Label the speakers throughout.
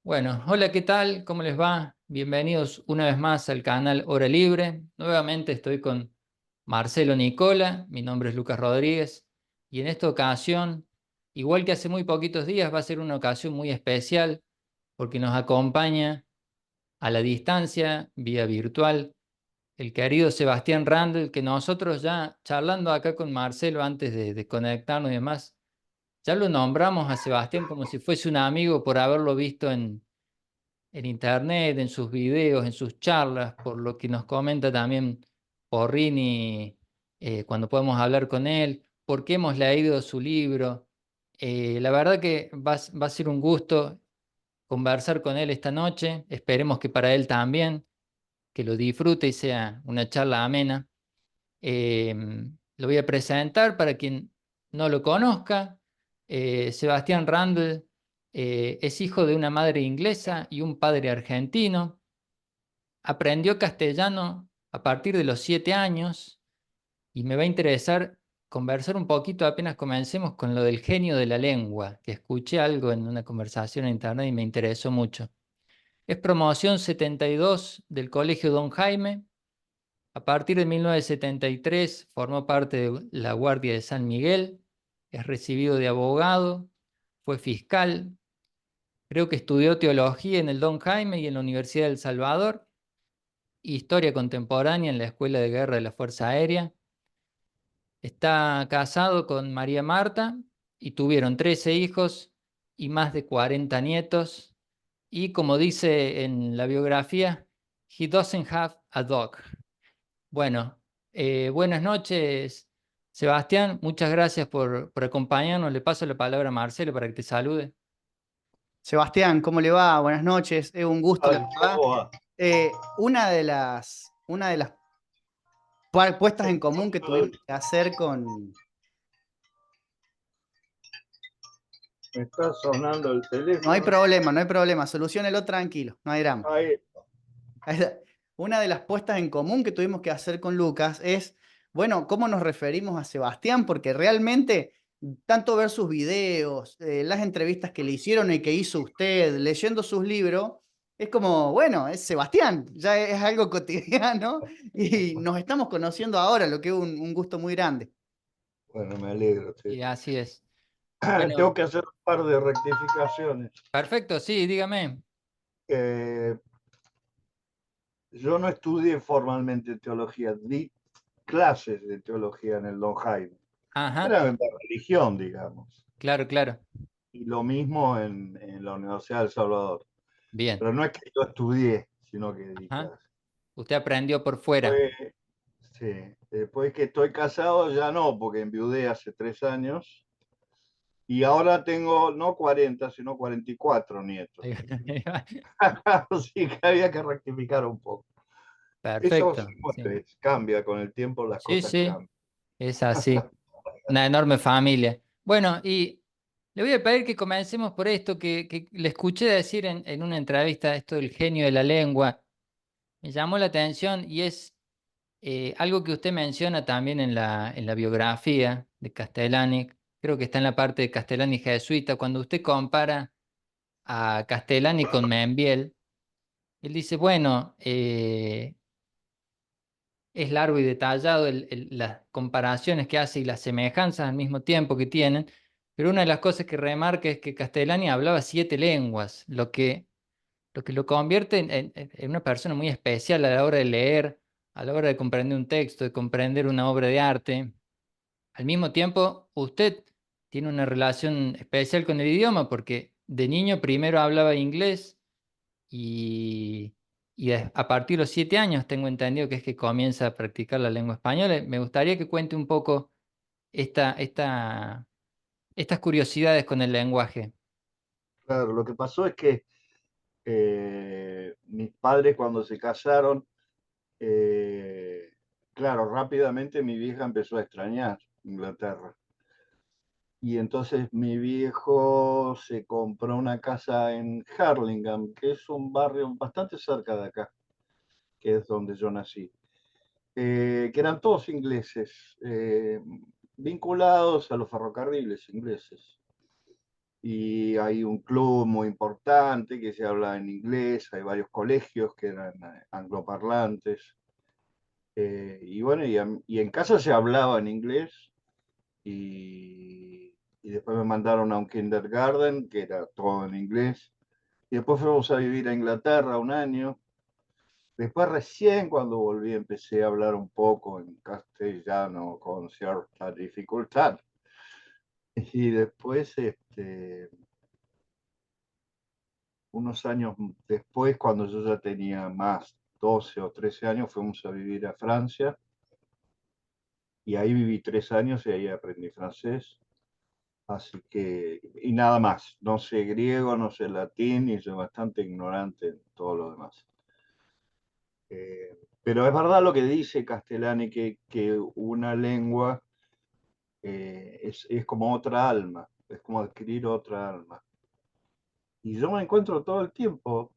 Speaker 1: Bueno, hola, ¿qué tal? ¿Cómo les va? Bienvenidos una vez más al canal Hora Libre. Nuevamente estoy con Marcelo Nicola, mi nombre es Lucas Rodríguez y en esta ocasión, igual que hace muy poquitos días, va a ser una ocasión muy especial porque nos acompaña a la distancia, vía virtual, el querido Sebastián Randall, que nosotros ya charlando acá con Marcelo antes de conectarnos y demás, ya lo nombramos a Sebastián como si fuese un amigo por haberlo visto en internet, en sus videos, en sus charlas, por lo que nos comenta también Porrini cuando podemos hablar con él, porque hemos leído su libro. La verdad que va a ser un gusto conversar con él esta noche. Esperemos que para él también, que lo disfrute y sea una charla amena. Eh, lo voy a presentar para quien no lo conozca. Sebastián Randall es hijo de una madre inglesa y un padre argentino. Aprendió castellano a partir de los 7 años y me va a interesar conversar un poquito apenas comencemos con lo del genio de la lengua, que escuché algo en una conversación en internet y me interesó mucho. Es promoción 72 del Colegio Don Jaime. A partir de 1973 formó parte de la Guardia de San Miguel. Es recibido de abogado, fue fiscal. Creo que estudió teología en el Don Jaime y en la Universidad de El Salvador. Historia contemporánea en la Escuela de Guerra de la Fuerza Aérea. Está casado con María Marta y tuvieron 13 hijos y más de 40 nietos. Y como dice en la biografía, he doesn't have a dog. Bueno, buenas noches, Sebastián. Muchas gracias por acompañarnos. Le paso la palabra a Marcelo para que te salude.
Speaker 2: Sebastián, ¿cómo le va? Buenas noches, es un gusto, la
Speaker 3: Ay,
Speaker 2: verdad.
Speaker 3: ¿cómo va?
Speaker 2: Una de las puestas en común que tuvimos que hacer con...
Speaker 3: Me está sonando el
Speaker 2: No hay
Speaker 3: teléfono.
Speaker 2: problema, no hay problema, soluciónelo tranquilo, no hay drama.
Speaker 3: Ahí,
Speaker 2: Una de las puestas en común que tuvimos que hacer con Lucas es, bueno, cómo nos referimos a Sebastián, porque realmente tanto ver sus videos, las entrevistas que le hicieron y que hizo usted, leyendo sus libros, es como, bueno, es Sebastián, ya es algo cotidiano y nos estamos conociendo ahora, lo que es un gusto muy grande.
Speaker 3: bueno, me alegro. Sí.
Speaker 1: Y así es. Bueno,
Speaker 3: Tengo que hacer un par de rectificaciones.
Speaker 1: perfecto, sí, dígame.
Speaker 3: Eh, yo no estudié formalmente teología, di clases de teología en el Don Jaime.
Speaker 1: Ajá,
Speaker 3: Era de religión, digamos.
Speaker 1: claro, claro.
Speaker 3: Y lo mismo en la Universidad de El Salvador.
Speaker 1: Bien.
Speaker 3: Pero no es que yo estudié, sino que di
Speaker 1: Ajá.
Speaker 3: clases.
Speaker 1: Usted aprendió por fuera.
Speaker 3: Después, sí, después que estoy casado ya no, porque enviudé hace 3 años. Y ahora tengo no 40, sino 44 nietos. Así que había que rectificar un poco. Eso se
Speaker 1: Perfecto, sí.
Speaker 3: mueve, cambia con el tiempo, las
Speaker 1: Sí,
Speaker 3: cosas
Speaker 1: sí,
Speaker 3: cambian.
Speaker 1: es así. Una enorme familia. Bueno, y le voy a pedir que comencemos por esto que le escuché decir en una entrevista, esto del genio de la lengua. Me llamó la atención y es algo que usted menciona también en la biografía de Castellani. Creo que está en la parte de Castellani jesuita. Cuando usted compara a Castellani con Membiel, él dice, bueno, es largo y detallado las comparaciones que hace y las semejanzas al mismo tiempo que tienen, pero una de las cosas que remarca es que Castellani hablaba 7 lenguas, lo que lo convierte en una persona muy especial a la hora de leer, a la hora de comprender un texto, de comprender una obra de arte. Al mismo tiempo, usted tiene una relación especial con el idioma porque de niño primero hablaba inglés y, a partir de los 7 años tengo entendido que es que comienza a practicar la lengua española. Me gustaría que cuente un poco estas curiosidades con el lenguaje.
Speaker 3: Claro, lo que pasó es que mis padres cuando se casaron, eh, claro, rápidamente mi vieja empezó a extrañar Inglaterra. Y entonces mi viejo se compró una casa en Hurlingham, que es un barrio bastante cerca de acá, que es donde yo nací, que eran todos ingleses, vinculados a los ferrocarriles ingleses. y hay un club muy importante que se habla en inglés, hay varios colegios que eran angloparlantes. Y bueno, y en casa se hablaba en inglés y después me mandaron a un kindergarten que era todo en inglés. Y después fuimos a vivir a Inglaterra un año. Después recién cuando volví empecé a hablar un poco en castellano con cierta dificultad. Y después, unos años después, cuando yo ya tenía más 12 o 13 años, fuimos a vivir a Francia. Y ahí viví 3 años y ahí aprendí francés. Así que, y nada más. No sé griego, no sé latín y soy bastante ignorante en todo lo demás. Pero es verdad lo que dice Castellani, que una lengua es como otra alma, es como adquirir otra alma. Y yo me encuentro todo el tiempo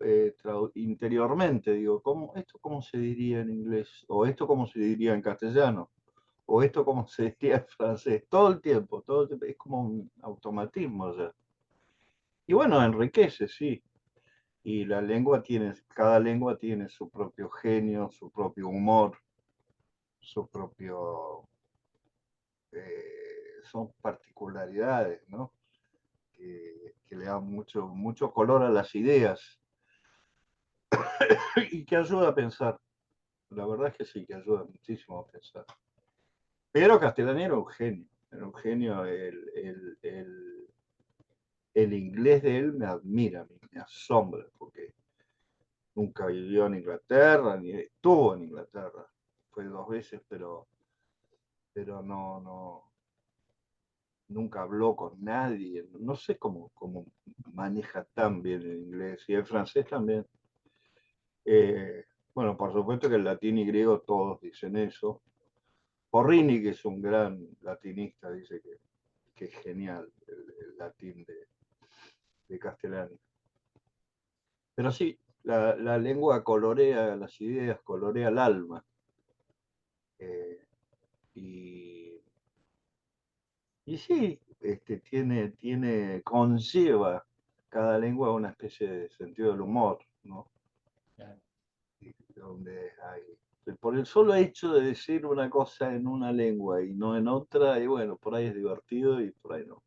Speaker 3: interiormente, digo, ¿esto cómo se diría en inglés? ¿O esto cómo se diría en castellano? ¿O esto cómo se diría en francés? Todo el tiempo, es como un automatismo ya. Y bueno, enriquece, sí. Y cada lengua tiene su propio genio, su propio humor, su propio... son particularidades, ¿no? Que le dan mucho color a las ideas y que ayuda a pensar. La verdad es que sí, que ayuda muchísimo a pensar. Pero Castellani era un genio, el inglés de él me admira, me asombra, porque nunca vivió en Inglaterra, ni estuvo en Inglaterra, fue 2 veces, pero nunca habló con nadie, no sé cómo maneja tan bien el inglés, y el francés también. Bueno, por supuesto que el latín y griego todos dicen eso. Porrini, que es un gran latinista, dice que es genial el latín de Castellani. Pero sí, la lengua colorea las ideas, colorea el alma. Eh, y, y sí, conlleva cada lengua una especie de sentido del humor, ¿no?
Speaker 1: Claro.
Speaker 3: Donde hay, por el solo hecho de decir una cosa en una lengua y no en otra, y bueno, por ahí es divertido y por ahí no.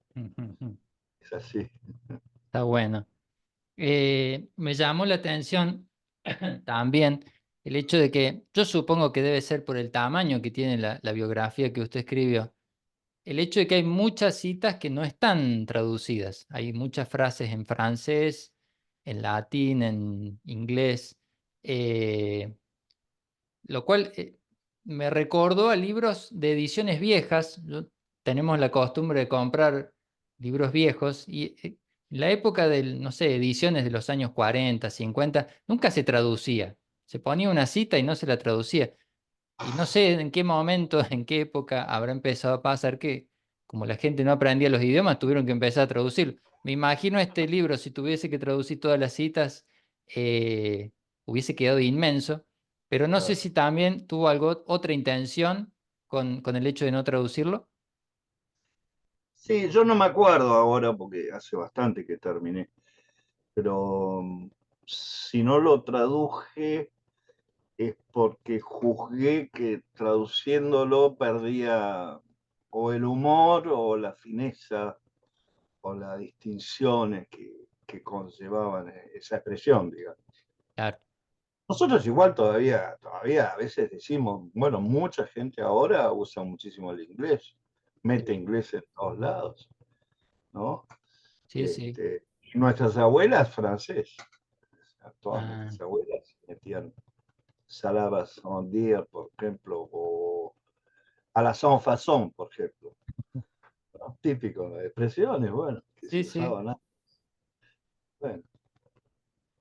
Speaker 3: Es así.
Speaker 1: Está bueno. Me llamó la atención también el hecho de que yo supongo que debe ser por el tamaño que tiene la biografía que usted escribió. El hecho de que hay muchas citas que no están traducidas. Hay muchas frases en francés, en latín, en inglés, eh, lo cual me recordó a libros de ediciones viejas. Tenemos la costumbre de comprar libros viejos y en la época de, no sé, ediciones de los años 40, 50, nunca se traducía. Se ponía una cita y no se la traducía. Y no sé en qué momento, en qué época habrá empezado a pasar que, como la gente no aprendía los idiomas, tuvieron que empezar a traducirlo. Me imagino este libro, si tuviese que traducir todas las citas, eh, hubiese quedado inmenso, pero no sé
Speaker 3: Claro.
Speaker 1: si también tuvo otra intención con el hecho de no traducirlo.
Speaker 3: Sí, yo no me acuerdo ahora porque hace bastante que terminé, pero si no lo traduje es porque juzgué que traduciéndolo perdía o el humor o la fineza o las distinciones que conllevaban esa expresión, digamos.
Speaker 1: Claro,
Speaker 3: Nosotros igual todavía a veces decimos, bueno, mucha gente ahora usa muchísimo el inglés, mete inglés en todos lados, ¿no?
Speaker 1: sí, sí.
Speaker 3: Nuestras abuelas francés, todas
Speaker 1: Ah,
Speaker 3: nuestras abuelas metían salabas en dire, por ejemplo, o a la sans façon, por ejemplo, ¿no? Típico de expresiones, bueno, que se
Speaker 1: sí, sí,
Speaker 3: usaban antes. Bueno,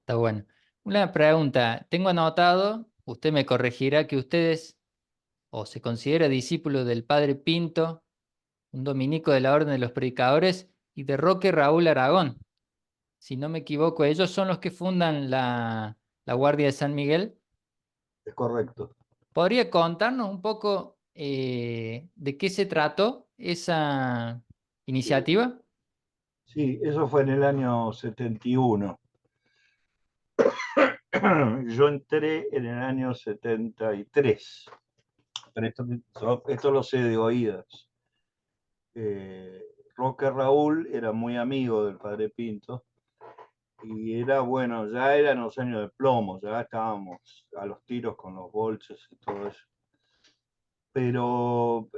Speaker 1: está bueno. Una pregunta, tengo anotado, usted me corregirá que ustedes o se considera discípulo del padre Pinto, un dominico de la Orden de los Predicadores, y de Roque Raúl Aragón. Si no me equivoco, ellos son los que fundan la Guardia de San Miguel.
Speaker 3: es correcto.
Speaker 1: ¿Podría contarnos un poco de qué se trató esa
Speaker 3: Sí.
Speaker 1: iniciativa?
Speaker 3: Sí, eso fue en el año 71. Yo entré en el año 73. Pero esto lo sé de oídas. Eh, Roque Raúl era muy amigo del padre Pinto y era bueno, ya eran los años de plomo, ya estábamos a los tiros con los bolches y todo eso. Pero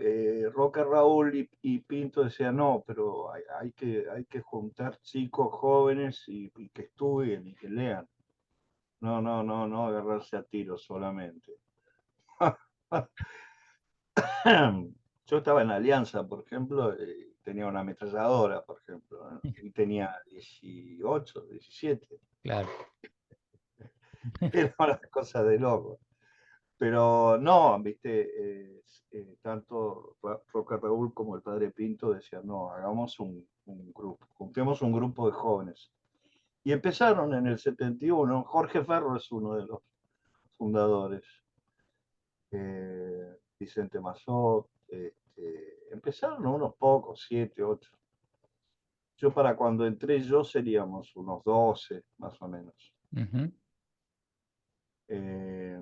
Speaker 3: Roque Raúl y Pinto decían, no, pero hay que juntar chicos jóvenes y que estudien y que lean. No, no, no, no agarrarse a tiros solamente. Yo estaba en Alianza, por ejemplo, tenía una ametralladora, por ejemplo, ¿no? Y tenía 18, 17.
Speaker 1: Claro.
Speaker 3: Era una cosa de loco. Pero no, viste, tanto Roca Raúl como el padre Pinto decían, no, hagamos un grupo, juntemos un grupo de jóvenes. Y empezaron en el 71. Jorge Ferro es uno de los fundadores. Vicente Mazot, empezaron unos pocos, 7, 8. Yo para cuando entré yo seríamos unos 12, más o menos.
Speaker 1: Ujú.
Speaker 3: Eh,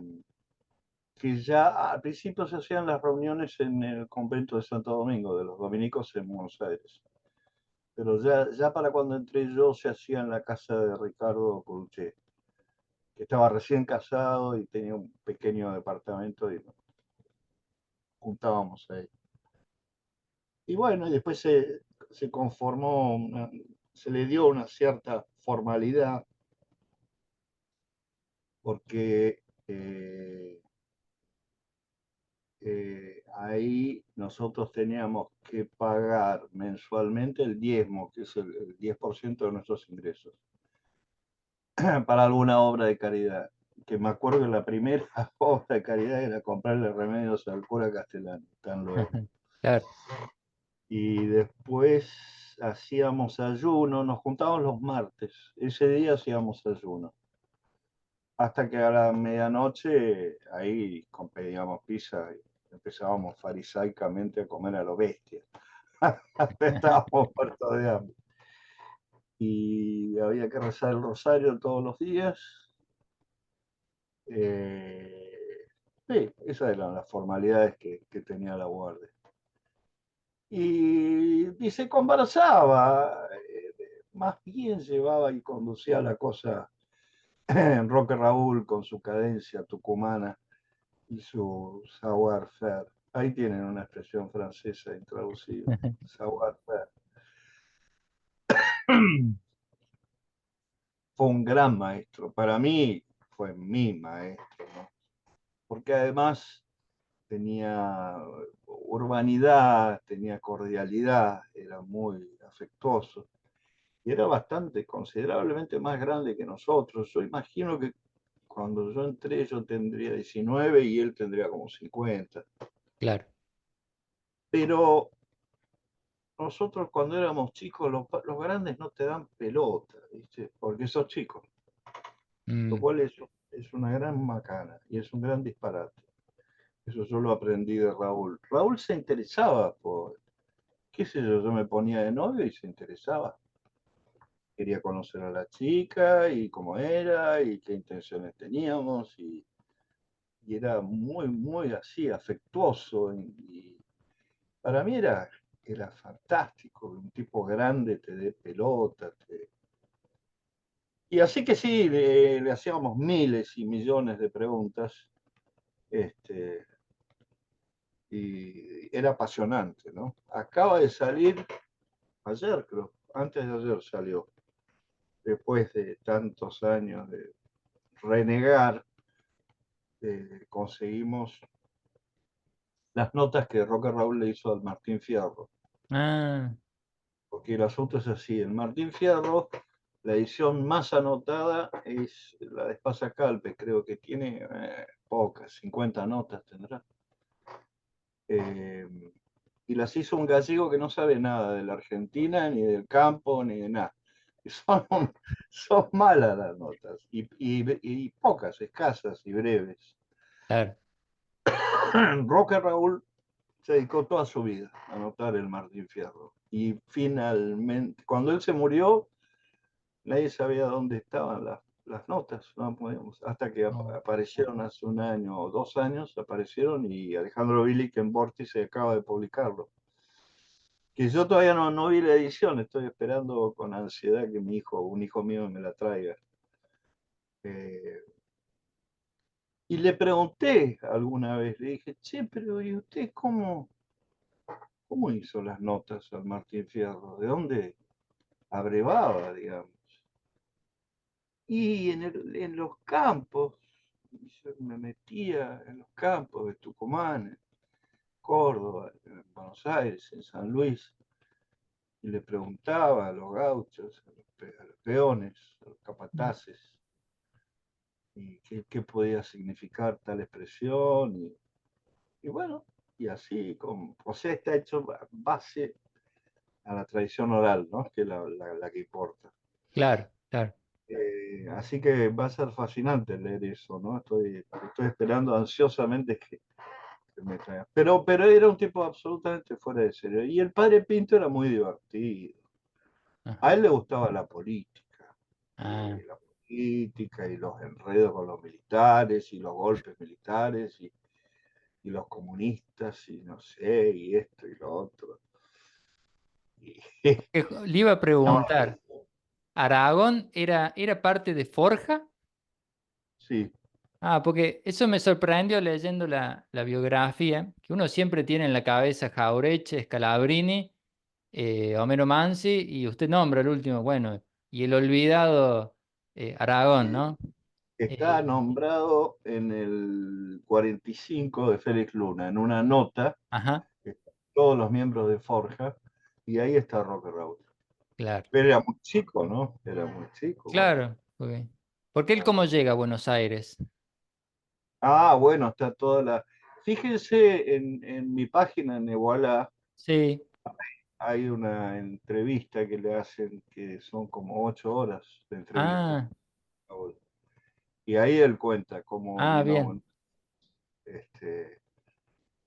Speaker 3: que ya al principio se hacían las reuniones en el convento de Santo Domingo, de los dominicos en Buenos Aires. Pero ya para cuando entré yo se hacía en la casa de Ricardo Pulché, que estaba recién casado y tenía un pequeño departamento y nos juntábamos ahí. Y bueno, y después se conformó, se le dio una cierta formalidad porque ahí nosotros teníamos que pagar mensualmente el diezmo, que es el 10% de nuestros ingresos, para alguna obra de caridad. Que me acuerdo que la primera obra de caridad era comprarle remedios al cura Castellano, tan luego.
Speaker 1: Claro.
Speaker 3: Y después hacíamos ayuno, nos juntábamos los martes, ese día hacíamos ayuno. Hasta que a la medianoche ahí pedíamos pizza y empezábamos farisaicamente a comer a lo bestia. Estábamos muertos de hambre. Y había que rezar el rosario todos los días. Sí, esas eran las formalidades que tenía la guardia. Y se conversaba, más bien llevaba y conducía la cosa en Roque Raúl con su cadencia tucumana y su savoir-faire. Ahí tienen una expresión francesa intraducible, savoir-faire. Fue un gran maestro, para mí fue mi maestro, ¿no? Porque además tenía urbanidad, tenía cordialidad, era muy afectuoso y era bastante, considerablemente más grande que nosotros. Yo imagino que cuando yo entré yo tendría 19 y él tendría como 50.
Speaker 1: Claro.
Speaker 3: Pero nosotros cuando éramos chicos, los grandes no te dan pelota, ¿viste? Porque sos chico, lo
Speaker 1: Mm,
Speaker 3: cual es una gran macana y es un gran disparate. Eso yo lo aprendí de Raúl. Raúl se interesaba por, qué sé yo me ponía de novio y se interesaba. Quería conocer a la chica y cómo era y qué intenciones teníamos y era muy, muy así, afectuoso. Y para mí era fantástico, un tipo grande te dé pelota. Y así que sí, le hacíamos miles y millones de preguntas, este, y era apasionante, ¿no? Acaba de salir ayer, creo, antes de ayer salió, después de tantos años de renegar, conseguimos las notas que Roque Raúl le hizo al Martín Fierro.
Speaker 1: ah,
Speaker 3: Porque el asunto es así, el Martín Fierro, la edición más anotada es la de Espasa-Calpe, creo que tiene pocas, 50 notas tendrá. Y las hizo un gallego que no sabe nada de la Argentina, ni del campo, ni de nada. Son, son malas las notas, y pocas, escasas y breves.
Speaker 1: claro.
Speaker 3: Roque Raúl se dedicó toda su vida a anotar el Martín Fierro. Y finalmente, cuando él se murió, nadie sabía dónde estaban las notas, no podíamos, hasta que
Speaker 1: Oh,
Speaker 3: aparecieron hace un año o 2 años, aparecieron y Alejandro Bilic en Vórtice acaba de publicarlo. Que yo todavía no vi la edición, estoy esperando con ansiedad que un hijo mío me la traiga. Eh, y le pregunté alguna vez, le dije, che, pero ¿y usted cómo hizo las notas al Martín Fierro? ¿De dónde abrevaba, digamos? Y en los campos, yo me metía en los campos de Tucumán, en Córdoba, en Buenos Aires, en San Luis, y le preguntaba a los gauchos, a los peones, a los capataces, y qué podía significar tal expresión, y bueno, y así, o sea, está hecho base a la tradición oral, ¿no? Que es la que importa.
Speaker 1: claro, claro.
Speaker 3: Así que va a ser fascinante leer eso, ¿no? Estoy esperando ansiosamente que me traiga. Pero era un tipo absolutamente fuera de serie. Y el padre Pinto era muy divertido. A
Speaker 1: Ajá.
Speaker 3: él le gustaba
Speaker 1: Ah,
Speaker 3: la política y los enredos con los militares y los golpes militares y los comunistas y no sé, y esto y lo otro. Y,
Speaker 1: le iba a
Speaker 3: no,
Speaker 1: preguntar, ¿Aragón era parte de Forja?
Speaker 3: sí,
Speaker 1: Ah, porque eso me sorprendió leyendo la biografía, que uno siempre tiene en la cabeza Jaureche, Scalabrini, Homero Mansi, y usted nombra el último, bueno, y el olvidado Aragón, ¿no?
Speaker 3: está
Speaker 1: Eh,
Speaker 3: nombrado en el 45 de Félix Luna, en una nota,
Speaker 1: ajá,
Speaker 3: todos los miembros de Forja, y ahí está Roque Raúl.
Speaker 1: claro,
Speaker 3: Pero era muy chico, ¿no? Era muy chico. Bueno.
Speaker 1: claro. Porque él cómo llega a Buenos Aires.
Speaker 3: Bueno, está toda la... Fíjense en mi página en Iguala,
Speaker 1: Sí,
Speaker 3: hay una entrevista que le hacen que son como 8 horas de entrevista.
Speaker 1: ah,
Speaker 3: Y ahí él cuenta cómo
Speaker 1: bien.
Speaker 3: vino, este,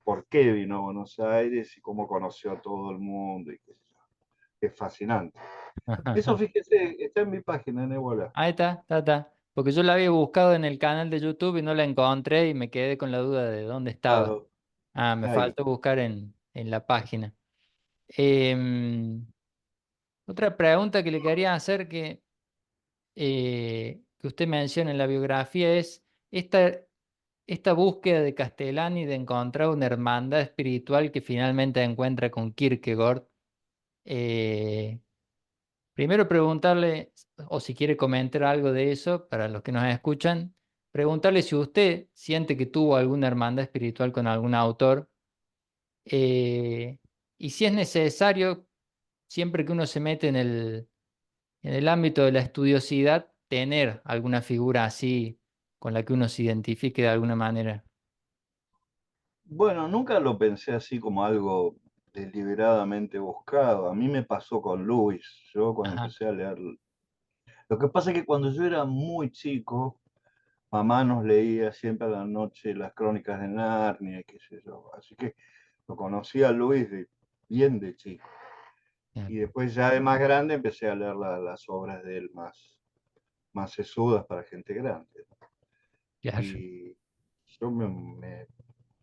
Speaker 3: por qué vino a Buenos Aires y cómo conoció a todo el mundo. Y qué sé yo. Es fascinante. Eso, fíjese, está en mi página en Iguala.
Speaker 1: Ahí está. Porque yo la había buscado en el canal de YouTube y no la encontré y me quedé con la duda de dónde estaba.
Speaker 3: Claro,
Speaker 1: Ah, me
Speaker 3: está ahí.
Speaker 1: faltó buscar en la página. Em, Otra pregunta que le quería hacer que usted menciona en la biografía es esta búsqueda de Castellani de encontrar una hermandad espiritual que finalmente encuentra con Kierkegaard. Eh, Primero preguntarle, o si quiere comentar algo de eso, para los que nos escuchan, preguntarle si usted siente que tuvo alguna hermandad espiritual con algún autor, eh, y si es necesario, siempre que uno se mete en el ámbito de la estudiosidad, tener alguna figura así con la que uno se identifique de alguna manera.
Speaker 3: Bueno, nunca lo pensé así como algo deliberadamente buscado. A mí me pasó con Lewis. Yo cuando
Speaker 1: Ajá,
Speaker 3: empecé a leer... Lo que pasa es que cuando yo era muy chico, mamá nos leía siempre a la noche las crónicas de Narnia, qué sé yo. Así que lo conocí a Lewis bien de chico.
Speaker 1: claro,
Speaker 3: Y después ya de más grande empecé a leer las obras de él más sesudas para gente grande.
Speaker 1: claro.
Speaker 3: Y yo me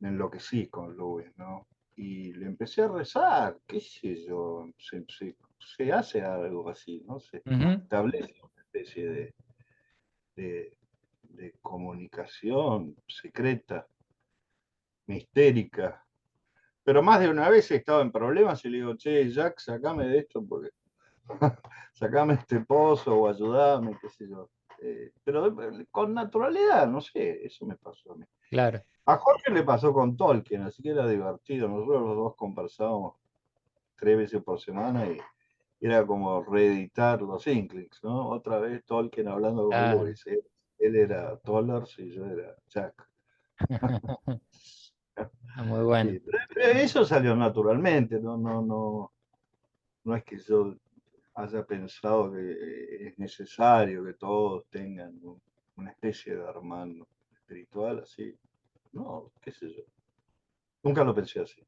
Speaker 3: enloquecí con Lewis, ¿no? Y le empecé a rezar, qué sé yo, se hace algo así, ¿no? Se
Speaker 1: Ujú,
Speaker 3: establece una especie de, de comunicación secreta, mistérica. Pero más de una vez he estado en problemas y le digo, che, Jack, sacame de esto porque sacame este pozo o ayudame, qué sé yo. Pero con naturalidad, no sé, eso me pasó a mí.
Speaker 1: claro,
Speaker 3: A Jorge le pasó con Tolkien, así que era divertido. Nosotros los dos conversábamos 3 veces por semana y era como reeditar los Inklings, ¿no? Otra vez Tolkien hablando con
Speaker 1: claro.
Speaker 3: Lewis. Él era Tollers y yo era Jack.
Speaker 1: Ah, muy bueno.
Speaker 3: Sí, pero eso salió naturalmente, no es que yo haya pensado que es necesario que todos tengan una especie de hermano espiritual así. No, qué sé yo. Nunca lo pensé así.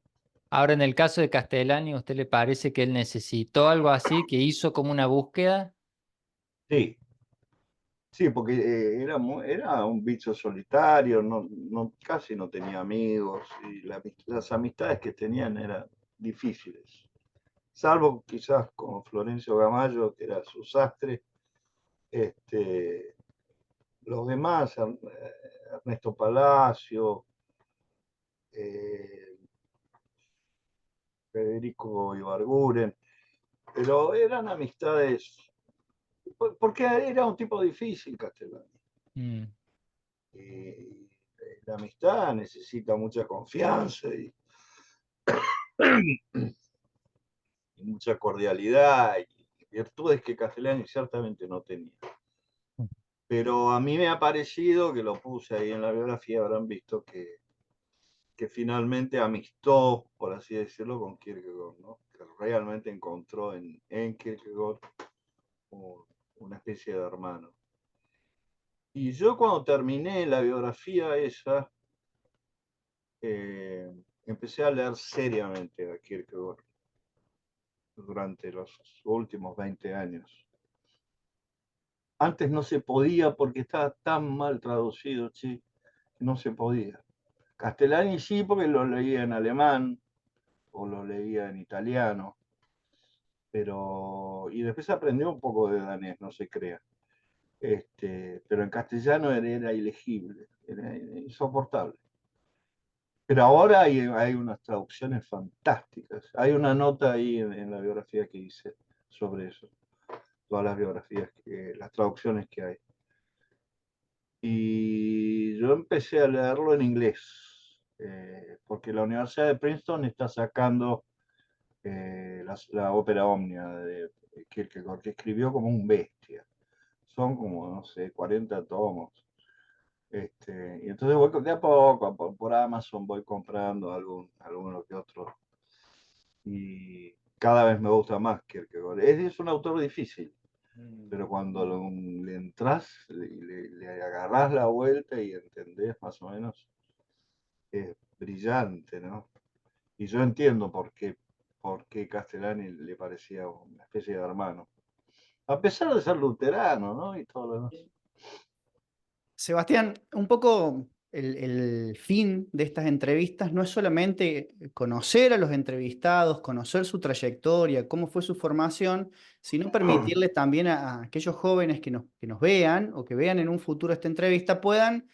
Speaker 1: Ahora, en el caso de Castellani, ¿a usted le parece que él necesitó algo así, que hizo como una búsqueda?
Speaker 3: Sí, sí, porque era un bicho solitario, casi no tenía amigos y las amistades que tenían eran difíciles. Salvo quizás con Florencio Gamayo, que era su sastre, este, los demás, Ernesto Palacio, eh, Federico Ibarguren, pero eran amistades, porque era un tipo difícil Castellani.
Speaker 1: Mm.
Speaker 3: Y la amistad necesita mucha confianza y mucha cordialidad y virtudes que Castellani ciertamente no tenía. Pero a mí me ha parecido, que lo puse ahí en la biografía, habrán visto que finalmente amistó, por así decirlo, con Kierkegaard, ¿no? Que realmente encontró en Kierkegaard una especie de hermano. Y yo cuando terminé la biografía esa, empecé a leer seriamente a Kierkegaard durante los últimos 20 años. Antes no se podía porque estaba tan mal traducido, sí, no se podía. Castellani sí, porque lo leía en alemán o lo leía en italiano, y después aprendió un poco de danés, no se crea. Pero en castellano era ilegible, era insoportable. Pero ahora hay unas traducciones fantásticas. Hay una nota ahí en la biografía que hice sobre eso, todas las biografías, las traducciones que hay. Y yo empecé a leerlo en inglés, porque la Universidad de Princeton está sacando la ópera Omnia de Kierkegaard, que escribió como un bestia. Son como, no sé, 40 tomos. Y entonces voy de a poco, por Amazon voy comprando alguno que otro. Y cada vez me gusta más Kierkegaard. Es un autor difícil, pero cuando le entras, le agarrás la vuelta y entendés más o menos, es brillante, ¿no? Y yo entiendo por qué Castellani le parecía una especie de hermano. A pesar de ser luterano, ¿no? Y todo lo demás.
Speaker 2: Sebastián, un poco el fin de estas entrevistas no es solamente conocer a los entrevistados, conocer su trayectoria, cómo fue su formación, sino permitirle también a aquellos jóvenes que nos vean o que vean en un futuro esta entrevista puedan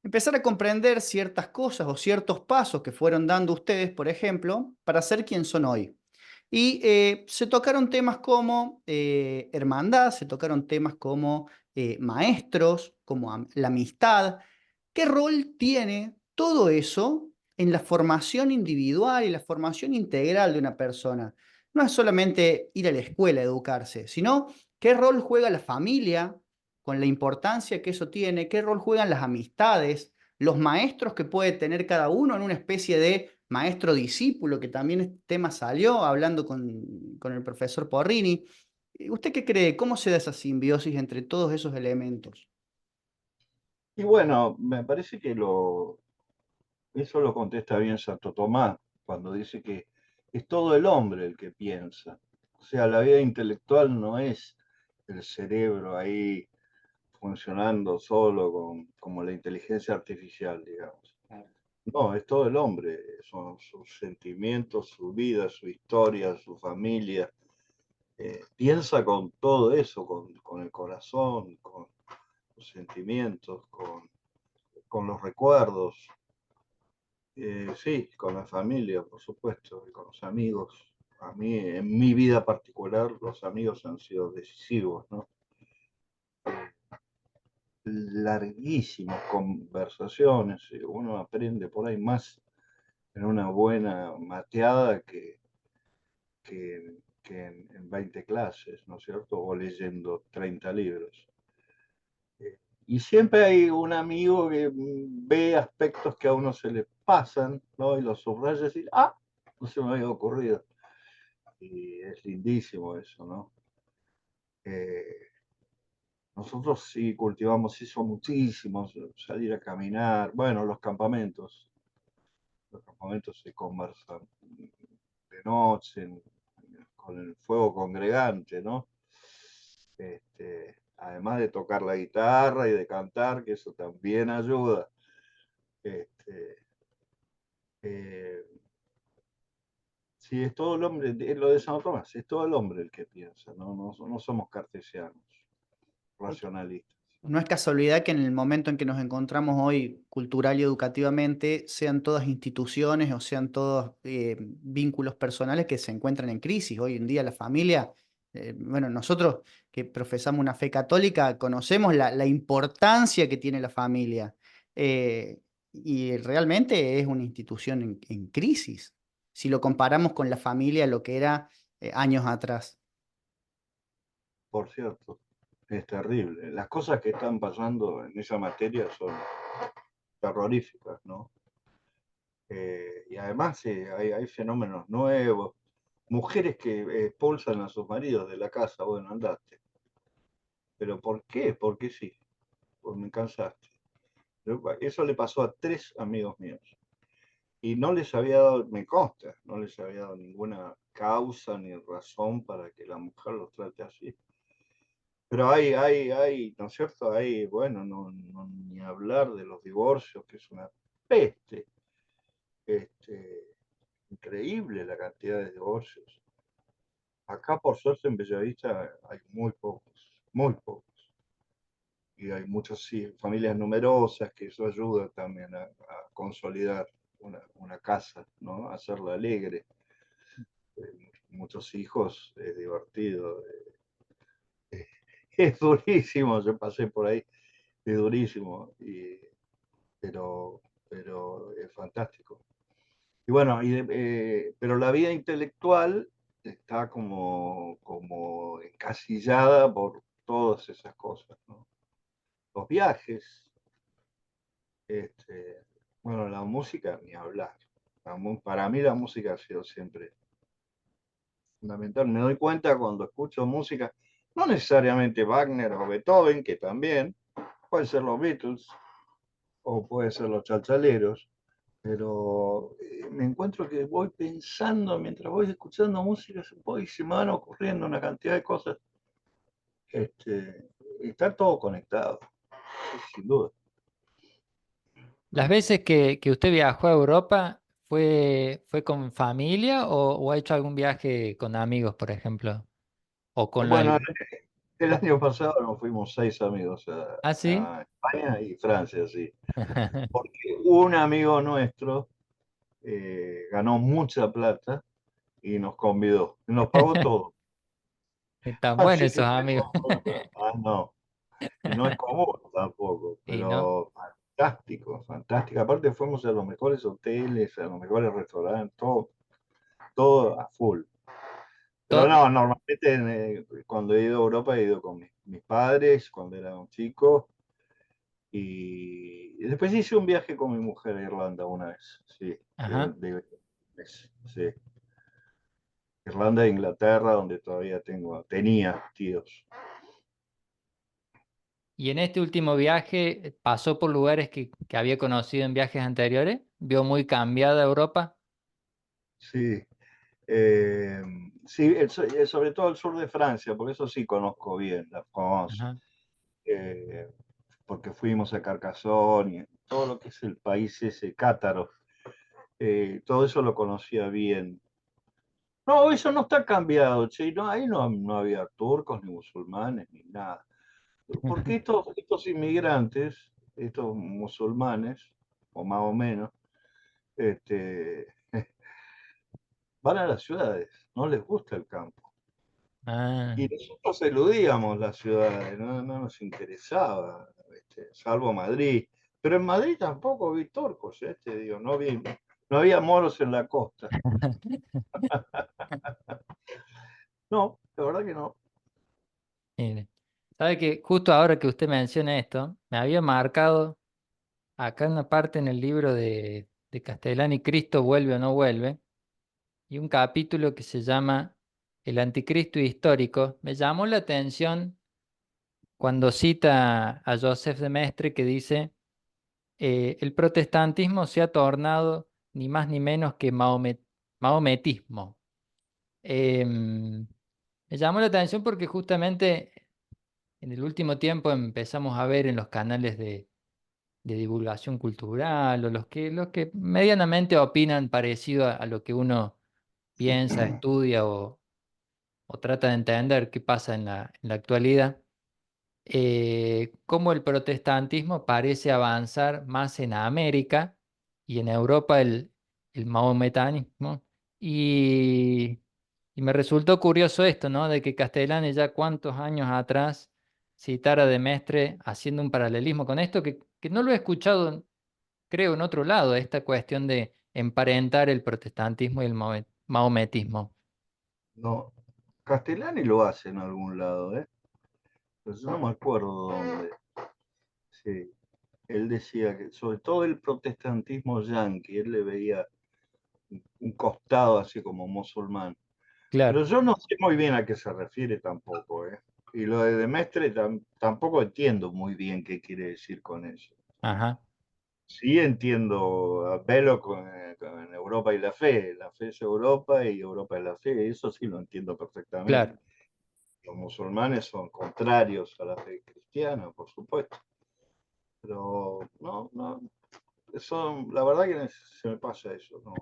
Speaker 2: empezar a comprender ciertas cosas o ciertos pasos que fueron dando ustedes, por ejemplo, para ser quien son hoy. Y se tocaron temas como hermandad, se tocaron temas como maestros, como la amistad. ¿Qué rol tiene todo eso en la formación individual y la formación integral de una persona? No es solamente ir a la escuela a educarse, sino qué rol juega la familia con la importancia que eso tiene, qué rol juegan las amistades, los maestros que puede tener cada uno en una especie de maestro-discípulo, que también este tema salió hablando con el profesor Porrini. ¿Usted qué cree? ¿Cómo se da esa simbiosis entre todos esos elementos?
Speaker 3: Y bueno, me parece que eso lo contesta bien Santo Tomás cuando dice que es todo el hombre el que piensa. O sea, la vida intelectual no es el cerebro ahí funcionando solo como la inteligencia artificial, digamos. No, es todo el hombre, son sus sentimientos, su vida, su historia, su familia. Piensa con todo eso, con el corazón, con los sentimientos, con los recuerdos. Sí, con la familia, por supuesto, y con los amigos. A mí, en mi vida particular, los amigos han sido decisivos, ¿no? Larguísimas conversaciones, uno aprende por ahí más en una buena mateada que en 20 clases, ¿no es cierto? O leyendo 30 libros. Y siempre hay un amigo que ve aspectos que a uno se le pasan, ¿no? Y los subraya y dice, ah, no se me había ocurrido. Y es lindísimo eso, ¿no? Eh, Nosotros sí cultivamos eso muchísimo, salir a caminar, bueno, los campamentos se conversan de noche, con el fuego congregante, ¿no? Además de tocar la guitarra y de cantar, que eso también ayuda. Este, eh, sí, es todo el hombre, lo de San Tomás, es todo el hombre el que piensa, no somos cartesianos, racionalistas.
Speaker 2: No es casualidad que en el momento en que nos encontramos hoy cultural y educativamente sean todas instituciones o sean todos vínculos personales que se encuentran en crisis. Hoy en día la familia, bueno, nosotros que profesamos una fe católica conocemos la importancia que tiene la familia y realmente es una institución en crisis si lo comparamos con la familia, lo que era años atrás.
Speaker 3: Por cierto, es terrible. Las cosas que están pasando en esa materia son terroríficas, ¿no? Y además hay fenómenos nuevos, mujeres que expulsan a sus maridos de la casa, bueno, andate. ¿Pero por qué? Porque sí, porque me cansaste. Eso le pasó a 3 amigos míos. Y no les había dado, me consta, no les había dado ninguna causa ni razón para que la mujer los trate así. Pero ¿no es cierto? Hay, bueno, ni hablar de los divorcios, que es una peste. Increíble la cantidad de divorcios. Acá, por suerte, en Bellavista hay muy pocos, muy pocos. Y hay muchas familias numerosas, que eso ayuda también a consolidar una casa, ¿no? A hacerla alegre. Muchos hijos, es divertido. Es durísimo, yo pasé por ahí, es durísimo, pero es fantástico. Y bueno, pero la vida intelectual está como encasillada por todas esas cosas, ¿no? Los viajes, bueno, la música, ni hablar. Para mí la música ha sido siempre fundamental. Me doy cuenta cuando escucho música, no necesariamente Wagner o Beethoven, que también, pueden ser los Beatles o pueden ser los Chalchaleros, pero me encuentro que voy pensando, mientras voy escuchando música, se me van ocurriendo una cantidad de cosas. Está todo conectado, sin duda.
Speaker 1: Las veces que usted viajó a Europa, ¿fue con familia o ha hecho algún viaje con amigos, por ejemplo? O con la...
Speaker 3: Bueno, el año pasado nos fuimos 6 amigos
Speaker 1: ¿Ah, sí?
Speaker 3: a España y Francia, sí. Porque un amigo nuestro ganó mucha plata y nos convidó, nos pagó todo.
Speaker 1: Están buenos
Speaker 3: Así que
Speaker 1: esos amigos.
Speaker 3: no, y no es común tampoco,
Speaker 1: Y no.
Speaker 3: pero fantástico, fantástico. Aparte fuimos a los mejores hoteles, a los mejores restaurantes, todo a full. Pero
Speaker 1: To-
Speaker 3: no, normalmente cuando he ido a Europa he ido con mis padres, cuando era un chico, y después hice un viaje con mi mujer a Irlanda una vez, sí,
Speaker 1: Ajá.
Speaker 3: sí. Irlanda e Inglaterra, donde todavía tenía tíos.
Speaker 1: ¿Y en este último viaje pasó por lugares que había conocido en viajes anteriores? ¿Vio muy cambiada Europa?
Speaker 3: Sí, eh, sí, sobre todo el sur de Francia, porque eso sí conozco bien, la France,
Speaker 1: Ajá.
Speaker 3: eh, porque fuimos a Carcassonne, y todo lo que es el país ese cátaro, todo eso lo conocía bien. No, eso no está cambiado, che, no, ahí no había turcos, ni musulmanes, ni nada. Porque estos inmigrantes, estos musulmanes, o más o menos, este, van a las ciudades, no les gusta el campo.
Speaker 1: Ah,
Speaker 3: Y nosotros eludíamos las ciudades, no nos interesaba, salvo Madrid. Pero en Madrid tampoco vi turcos, digo, no había moros en la costa. No, la verdad que no.
Speaker 1: mire. ¿Sabe que justo ahora que usted menciona esto, me había marcado acá una parte en el libro de Castellani, Cristo vuelve o no vuelve, y un capítulo que se llama El anticristo histórico? Me llamó la atención cuando cita a Joseph de Maistre que dice, el protestantismo se ha tornado ni más ni menos que mahometismo. Me llamó la atención porque justamente en el último tiempo empezamos a ver en los canales de divulgación cultural o los que medianamente opinan parecido a lo que uno piensa, estudia o trata de entender qué pasa en la actualidad, cómo el protestantismo parece avanzar más en América y en Europa el mahometanismo. Y, y me resultó curioso esto, ¿no? De que Castellani ya cuántos años atrás citara de Mestre haciendo un paralelismo con esto, que no lo he escuchado, creo, en otro lado, esta cuestión de emparentar el protestantismo y el mahometismo.
Speaker 3: No, Castellani lo hace en algún lado, ¿eh? Pero yo no me acuerdo dónde. Sí, él decía que sobre todo el protestantismo yanqui, él le veía un costado así como musulmán.
Speaker 1: Claro,
Speaker 3: Pero yo no sé muy bien a qué se refiere tampoco, ¿eh? Y lo de Mestre tampoco entiendo muy bien qué quiere decir con eso.
Speaker 1: ajá,
Speaker 3: Sí entiendo a Velo con Europa y la fe es Europa y Europa es la fe, eso sí lo entiendo perfectamente.
Speaker 1: claro.
Speaker 3: Los musulmanes son contrarios a la fe cristiana, por supuesto, pero no, eso, la verdad que se me pasa eso, no.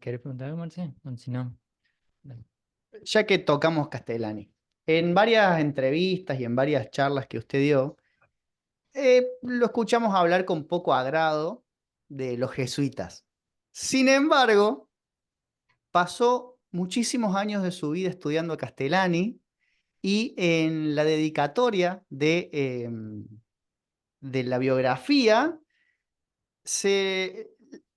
Speaker 1: ¿Querés preguntar algo, Marce? O si no, dale.
Speaker 2: Ya que tocamos Castellani, en varias entrevistas y en varias charlas que usted dio, lo escuchamos hablar con poco agrado de los jesuitas. Sin embargo, pasó muchísimos años de su vida estudiando a Castellani y en la dedicatoria de la biografía,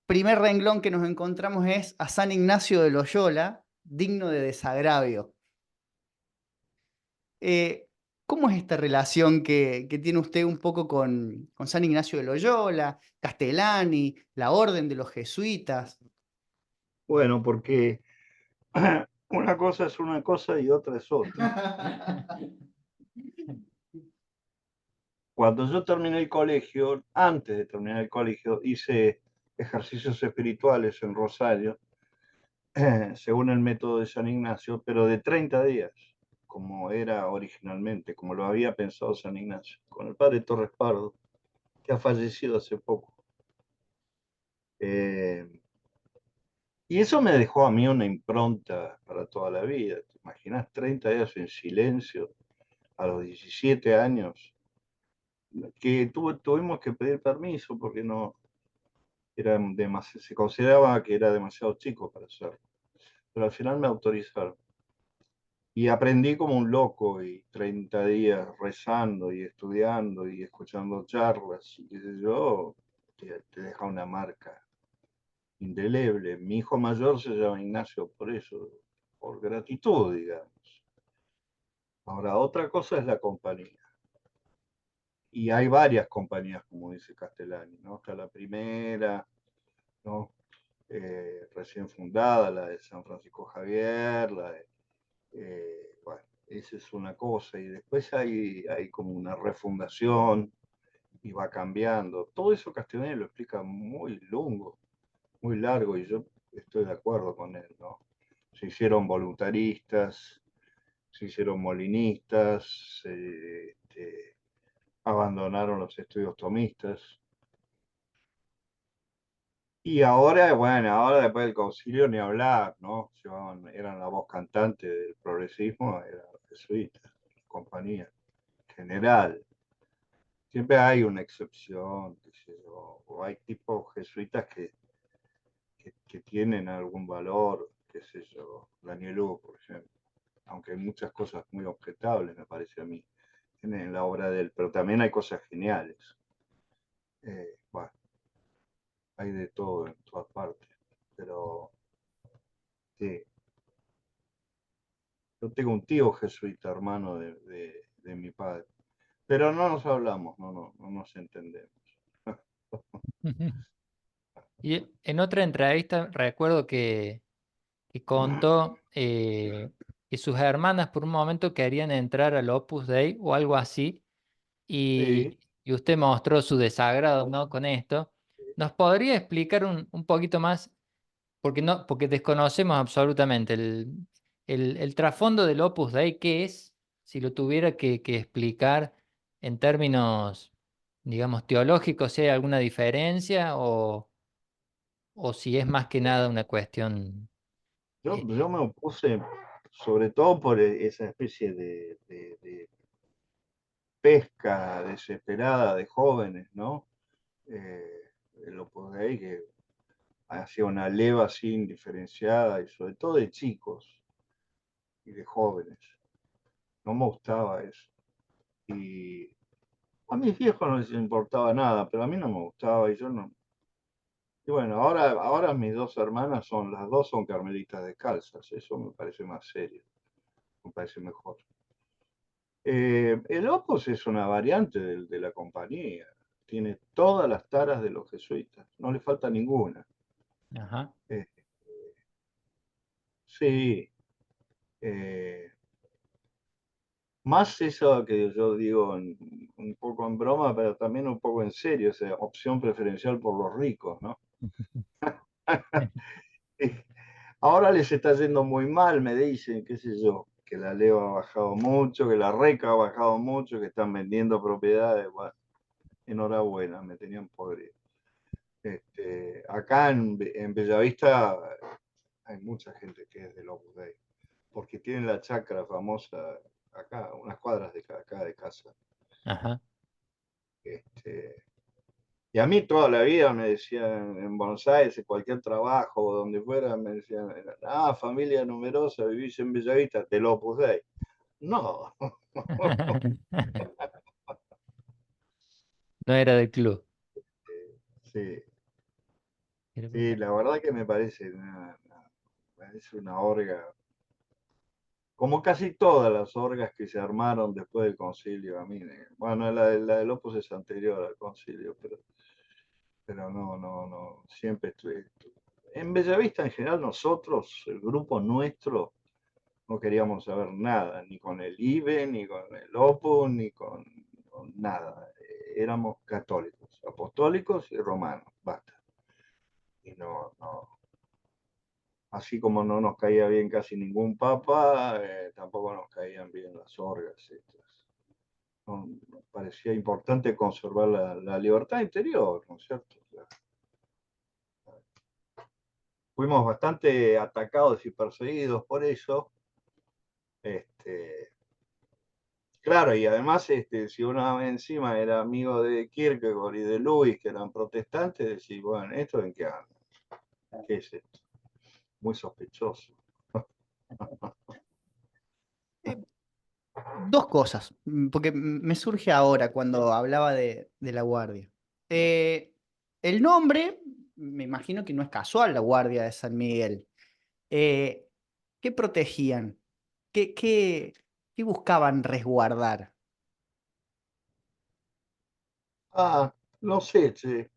Speaker 2: primer renglón que nos encontramos es a San Ignacio de Loyola, digno de desagravio. Eh, ¿Cómo es esta relación que tiene usted un poco con San Ignacio de Loyola, Castellani, la orden de los jesuitas?
Speaker 3: Bueno, porque una cosa es una cosa y otra es otra. Cuando yo terminé el colegio, antes de terminar el colegio, hice ejercicios espirituales en Rosario, según el método de San Ignacio, pero de 30 días, como era originalmente, como lo había pensado San Ignacio, con el padre Torres Pardo, que ha fallecido hace poco. Eh, y eso me dejó a mí una impronta para toda la vida. ¿Te imaginas 30 días en silencio a los 17 años? Que tuvimos que pedir permiso porque no se consideraba que era demasiado chico para hacerlo. Pero al final me autorizaron. Y aprendí como un loco y 30 días rezando y estudiando y escuchando charlas y qué sé yo, te deja una marca indeleble. Mi hijo mayor se llama Ignacio por eso, por gratitud, digamos. Ahora, otra cosa es la compañía. Y hay varias compañías, como dice Castellani, ¿no? Está la primera, ¿no? Recién fundada, la de San Francisco Javier, bueno, esa es una cosa, y después hay como una refundación y va cambiando. Todo eso Castellani lo explica muy lungo, muy largo, y yo estoy de acuerdo con él, ¿no? Se hicieron voluntaristas, se hicieron molinistas, abandonaron los estudios tomistas. Y ahora, bueno, ahora después del concilio ni hablar, ¿no? Eran la voz cantante del progresismo, eran los jesuitas, compañía general. Siempre hay una excepción, qué sé yo, o hay tipos jesuitas que tienen algún valor, qué sé yo, Daniel Hugo, por ejemplo, aunque hay muchas cosas muy objetables, me parece a mí, en la obra de él, pero también hay cosas geniales. Bueno, hay de todo en todas partes, pero sí. Yo tengo un tío jesuita, hermano de mi padre, pero no nos hablamos, no nos entendemos.
Speaker 1: Y en otra entrevista recuerdo que contó que sus hermanas por un momento querían entrar al Opus Dei o algo así,
Speaker 3: Sí,
Speaker 1: y usted mostró su desagrado, ¿no? Con esto. ¿Nos podría explicar un poquito más porque no, porque desconocemos absolutamente el trasfondo del Opus Dei, ¿qué es? Si lo tuviera que explicar en términos, digamos, teológicos, si hay alguna diferencia o si es más que nada una cuestión.
Speaker 3: Yo me opuse sobre todo por esa especie de pesca desesperada de jóvenes, ¿no? El Opus Dei que hacía una leva así indiferenciada y sobre todo de chicos y de jóvenes. No me gustaba eso. Y a mis viejos no les importaba nada, pero a mí no me gustaba y yo no. Y bueno, ahora mis dos hermanas las dos son carmelitas descalzas, eso me parece más serio, me parece mejor. El Opus es una variante de la compañía, tiene todas las taras de los jesuitas, no le falta ninguna.
Speaker 1: Ajá.
Speaker 3: Eh, sí, eh, más eso que yo digo un poco en broma, pero también un poco en serio, esa opción preferencial por los ricos, ¿no? Ahora les está yendo muy mal, me dicen, qué sé yo, que la leva ha bajado mucho, que la reca ha bajado mucho, que están vendiendo propiedades. Bueno, enhorabuena, me tenían podrido. Acá en Bellavista hay mucha gente que es del Opus Dei, porque tienen la chacra famosa acá, unas cuadras de acá de casa.
Speaker 1: Ajá.
Speaker 3: Este, y a mí toda la vida me decían en Buenos Aires, en cualquier trabajo o donde fuera, me decían, familia numerosa, vivís en Bellavista, del Opus Dei. No,
Speaker 1: No era del club.
Speaker 3: sí,
Speaker 1: Era
Speaker 3: sí,
Speaker 1: brutal.
Speaker 3: la verdad que me parece una orga, como casi todas las orgas que se armaron después del concilio, a mí, bueno, la del Opus es anterior al concilio, pero no, siempre estuve. En Bellavista en general nosotros, el grupo nuestro, no queríamos saber nada, ni con el IBE, ni con el OPU, ni con nada. Éramos católicos, apostólicos y romanos, basta. Y así como no nos caía bien casi ningún papa, tampoco nos caían bien las orgas estas. Nos parecía importante conservar la libertad interior, ¿no es cierto? O sea, fuimos bastante atacados y perseguidos por eso. Este, Claro, y además, si uno encima era amigo de Kierkegaard y de Lewis, que eran protestantes, decís, bueno, ¿esto en qué anda? ¿Qué es esto? Muy sospechoso.
Speaker 2: Eh, Dos cosas, porque me surge ahora cuando hablaba de la guardia. El nombre, me imagino que no es casual, la guardia de San Miguel. Eh, ¿Qué protegían? ¿Qué buscaban resguardar?
Speaker 3: No sé, che.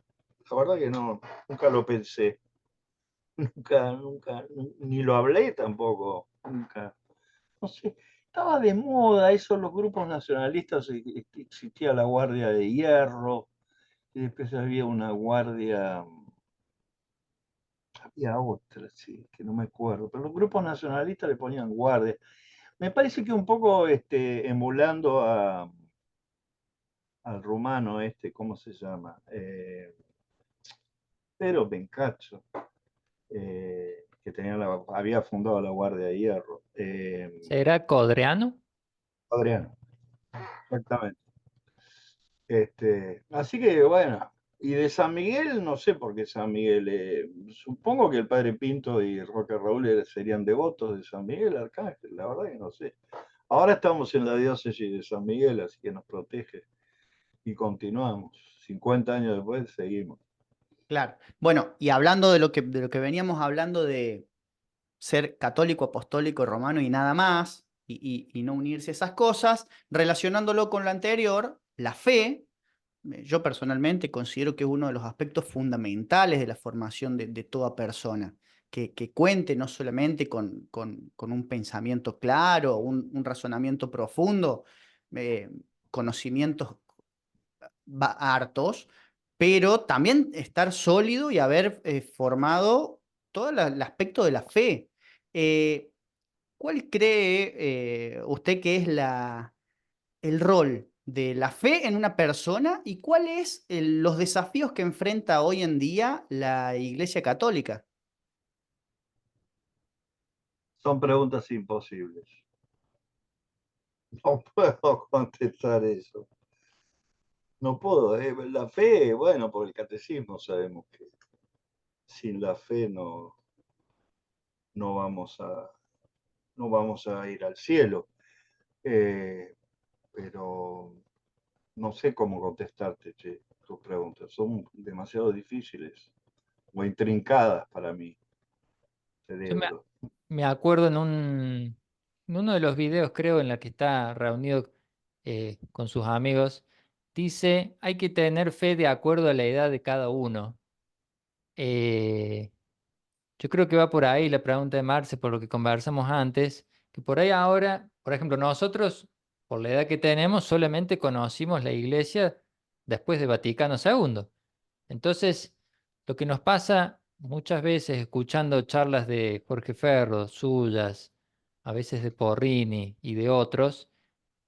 Speaker 3: La verdad que no, nunca lo pensé. Nunca, ni lo hablé tampoco. Nunca. No sé, estaba de moda eso, los grupos nacionalistas, existía la Guardia de Hierro, y después había una guardia. Había otra, sí, que no me acuerdo, pero los grupos nacionalistas le ponían guardia. Me parece que un poco emulando al rumano ¿cómo se llama? Pero Bencacho, que había fundado la Guardia de Hierro.
Speaker 1: ¿Será Codreano?
Speaker 3: Adriano, exactamente. Así que bueno, y de San Miguel, no sé por qué San Miguel. Supongo que el padre Pinto y Roque Raúl serían devotos de San Miguel Arcángel, la verdad que no sé. Ahora estamos en la diócesis de San Miguel, así que nos protege y continuamos. 50 años después seguimos.
Speaker 2: Claro. Bueno, y hablando de lo que veníamos hablando de ser católico, apostólico, romano y nada más, y no unirse a esas cosas, relacionándolo con lo anterior, la fe, yo personalmente considero que es uno de los aspectos fundamentales de la formación de toda persona, que cuente no solamente con un pensamiento claro, un razonamiento profundo, eh, conocimientos hartos, pero también estar sólido y haber formado todo el aspecto de la fe. ¿Cuál cree usted que es el rol de la fe en una persona y cuáles los desafíos que enfrenta hoy en día la Iglesia Católica?
Speaker 3: Son preguntas imposibles. No puedo contestar eso. No puedo. La fe, bueno, por el catecismo sabemos que sin la fe no vamos a, no vamos a ir al cielo. Eh, pero no sé cómo contestarte, che, tus preguntas. Son demasiado difíciles o intrincadas para mi
Speaker 1: Yo
Speaker 3: cerebro.
Speaker 1: me acuerdo en uno de los videos, creo, en la que está reunido con sus amigos, dice, hay que tener fe de acuerdo a la edad de cada uno. Eh, yo creo que va por ahí la pregunta de Marce, por lo que conversamos antes, que por ahí ahora, por ejemplo, nosotros, por la edad que tenemos, solamente conocimos la iglesia después de Vaticano II. Entonces, lo que nos pasa muchas veces escuchando charlas de Jorge Ferro, suyas, a veces de Porrini y de otros,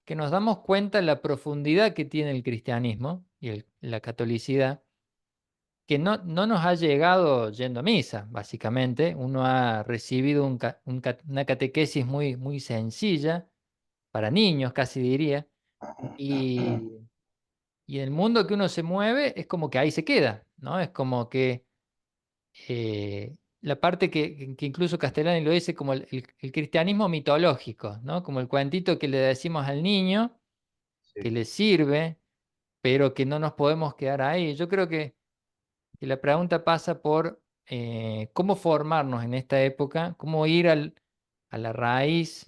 Speaker 1: que nos damos cuenta de la profundidad que tiene el cristianismo y la catolicidad, que no nos ha llegado yendo a misa, básicamente. Uno ha recibido una catequesis muy sencilla, para niños casi diría, y, y el mundo que uno se mueve es como que ahí se queda, ¿no? Es como que la parte que incluso Castellani lo dice como el cristianismo mitológico, ¿no? Como el cuentito que le decimos al niño, que
Speaker 3: Sí,
Speaker 1: le sirve, pero que no nos podemos quedar ahí. Yo creo que la pregunta pasa por cómo formarnos en esta época, cómo ir a la raíz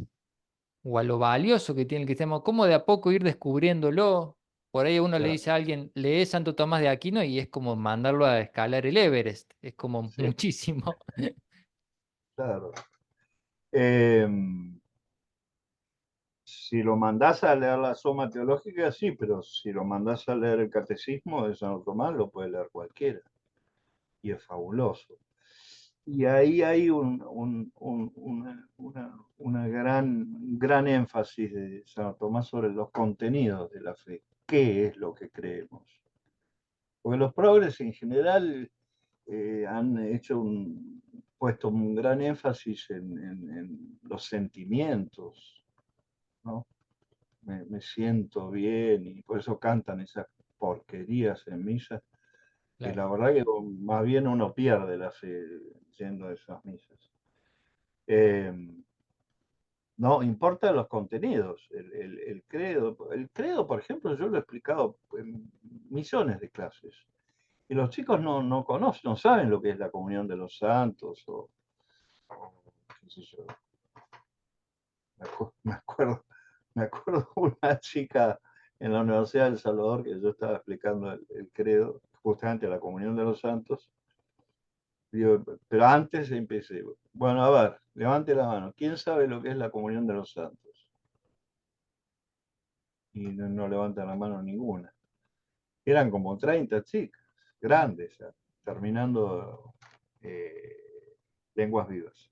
Speaker 1: o a lo valioso que tiene el cristianismo, cómo de a poco ir descubriéndolo. Por ahí uno le
Speaker 3: claro,
Speaker 1: dice a alguien, lee Santo Tomás de Aquino y es como mandarlo a escalar el Everest, es como
Speaker 3: sí,
Speaker 1: muchísimo.
Speaker 3: claro. Eh, si lo mandás a leer la Suma Teológica, sí, pero si lo mandás a leer el Catecismo de Santo Tomás, lo puede leer cualquiera. Y es fabuloso. Y ahí hay una gran énfasis de Santo Tomás sobre los contenidos de la fe. ¿Qué es lo que creemos? Porque los progres en general han puesto un gran énfasis en los sentimientos, ¿no? Me siento bien y por eso cantan esas porquerías en misa, que
Speaker 1: Claro.
Speaker 3: la verdad que más bien uno pierde la fe yendo a esas misas. Eh, no, importan los contenidos, credo. El credo, por ejemplo, yo lo he explicado en millones de clases. Y los chicos no conocen, no saben lo que es la comunión de los santos o qué sé yo. Me acuerdo, me acuerdo una chica en la Universidad de El Salvador que yo estaba explicando el credo, justamente la comunión de los santos. Digo, pero antes empecé, bueno, a ver, levante la mano, ¿quién sabe lo que es la comunión de los santos? Y no levantan la mano ninguna. Eran como 30 chicas, grandes ya, terminando lenguas vivas.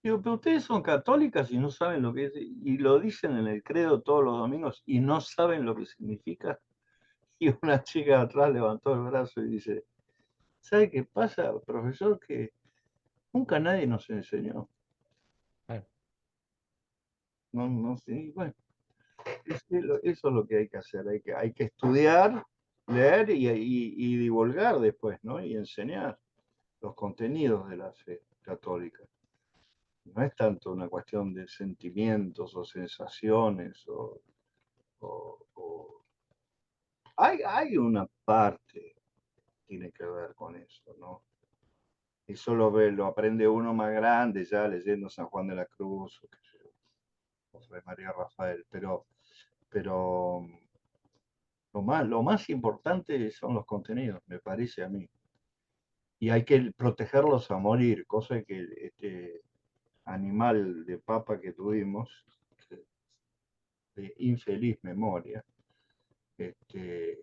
Speaker 3: Digo, pero ustedes son católicas y no saben lo que es, y lo dicen en el credo todos los domingos y no saben lo que significa. Y una chica de atrás levantó el brazo y dice, ¿sabe qué pasa, profesor? Que nunca nadie nos enseñó.
Speaker 1: Claro.
Speaker 3: No sé, y bueno, eso es lo que hay que hacer, hay que estudiar, leer y divulgar después, ¿no? Y enseñar los contenidos de la fe católica. No es tanto una cuestión de sentimientos o sensaciones o hay una parte que tiene que ver con eso, ¿no? Eso lo aprende uno más grande, ya leyendo San Juan de la Cruz, o qué sé yo, José María Rafael, pero lo más importante son los contenidos, me parece a mí. Y hay que protegerlos a morir, cosa que este animal de papa que tuvimos, de infeliz memoria, este,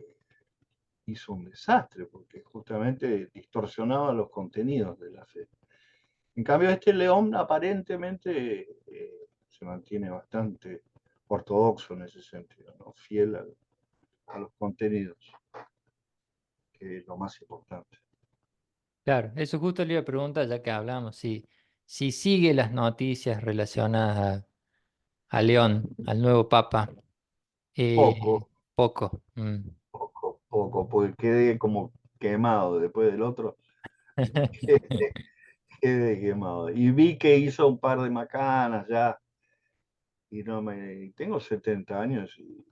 Speaker 3: hizo un desastre, porque justamente distorsionaba los contenidos de la fe. En cambio, este León aparentemente se mantiene bastante ortodoxo en ese sentido, ¿no? Fiel a los contenidos, que es lo más importante.
Speaker 1: Claro, eso justo le iba a preguntar, ya que hablamos, si sigue las noticias relacionadas a León, al nuevo Papa.
Speaker 3: Poco,
Speaker 1: Poco.
Speaker 3: poco, porque quedé como quemado después del otro, quedé, quedé quemado. Y vi que hizo un par de macanas ya, y no me. Tengo 70 años, y